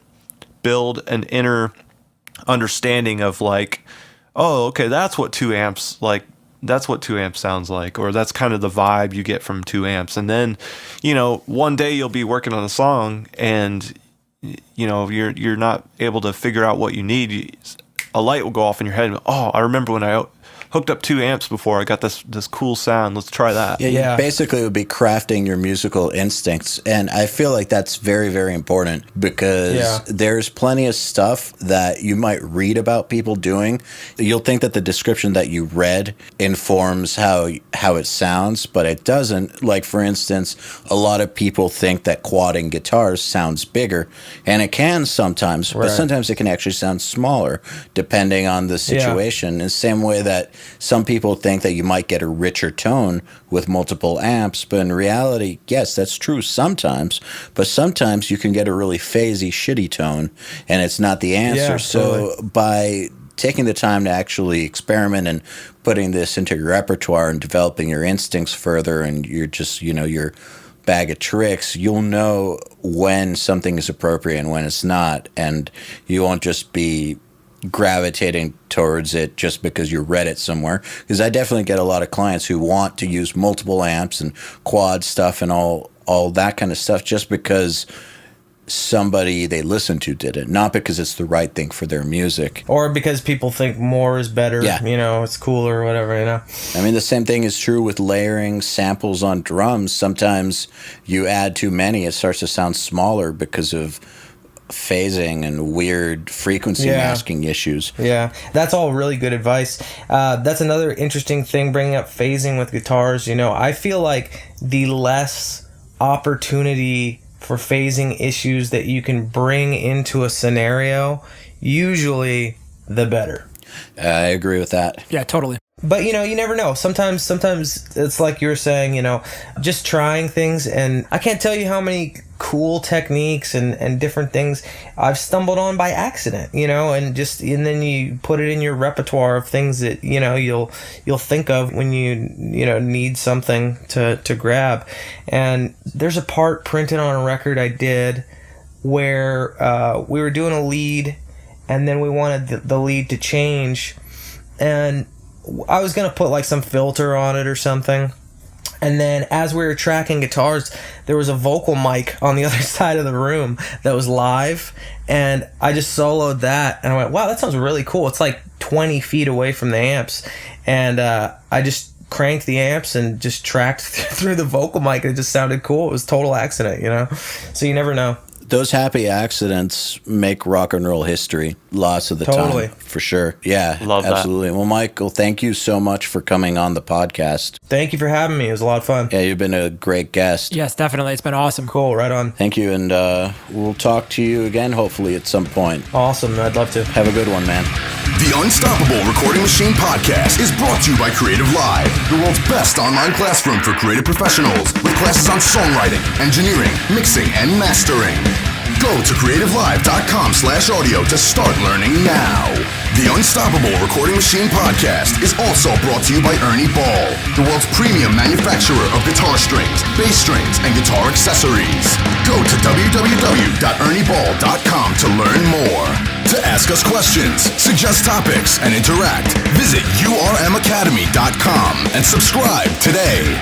build an inner understanding of like, oh, okay, that's what 2 amps sounds like, or that's kind of the vibe you get from 2 amps. And then, one day you'll be working on a song and, you're not able to figure out what you need. A light will go off in your head. Oh, I remember when I hooked up 2 amps before. I got this cool sound. Let's try that. Yeah. Basically, it would be crafting your musical instincts. And I feel like that's very, very important because there's plenty of stuff that you might read about people doing. You'll think that the description that you read informs how it sounds, but it doesn't. Like, for instance, a lot of people think that quadding guitars sounds bigger, and it can sometimes, but sometimes it can actually sound smaller depending on the situation. In the same way that some people think that you might get a richer tone with multiple amps, but in reality, yes, that's true sometimes, but sometimes you can get a really phasey, shitty tone, and it's not the answer. Yeah, so by taking the time to actually experiment and putting this into your repertoire and developing your instincts further, and you're just, your bag of tricks, you'll know when something is appropriate and when it's not, and you won't just be gravitating towards it just because you read it somewhere. Because I definitely get a lot of clients who want to use multiple amps and quad stuff and all that kind of stuff just because somebody they listen to did it, not because it's the right thing for their music. Or because people think more is better, it's cooler or whatever, I mean, the same thing is true with layering samples on drums. Sometimes you add too many, it starts to sound smaller because of phasing and weird frequency masking issues. Yeah, that's all really good advice. That's another interesting thing, bringing up phasing with guitars. I feel like the less opportunity for phasing issues that you can bring into a scenario, usually the better. I agree with that. Yeah, totally. But, you never know. Sometimes it's like you were saying, just trying things. And I can't tell you how many cool techniques and different things I've stumbled on by accident, and then you put it in your repertoire of things that, you'll think of when you need something to grab. And there's a part printed on a record I did where we were doing a lead, and then we wanted the lead to change. And I was going to put like some filter on it or something. And then as we were tracking guitars, there was a vocal mic on the other side of the room that was live. And I just soloed that. And I went, wow, that sounds really cool. It's like 20 feet away from the amps. And I just cranked the amps and just tracked through the vocal mic. It just sounded cool. It was total accident, So you never know. those happy accidents make rock and roll history lots of the Totally. time, for sure. Yeah, Love that. absolutely. Well, Michael, thank you so much for coming on the podcast. Thank you for having me. It was a lot of fun. Yeah, you've been a great guest. Yes, definitely. It's been awesome. Cool. Right on. Thank you, and we'll talk to you again, hopefully, at some point. Awesome. I'd love to. Have a good one, man. The Unstoppable Recording Machine Podcast is brought to you by Creative Live, the world's best online classroom for creative professionals with classes on songwriting, engineering, mixing, and mastering. Go to creativelive.com/audio to start learning now. The Unstoppable Recording Machine Podcast is also brought to you by Ernie Ball, the world's premium manufacturer of guitar strings, bass strings, and guitar accessories. Go to www.ernieball.com to learn more. To ask us questions, suggest topics, and interact, visit urmacademy.com and subscribe today.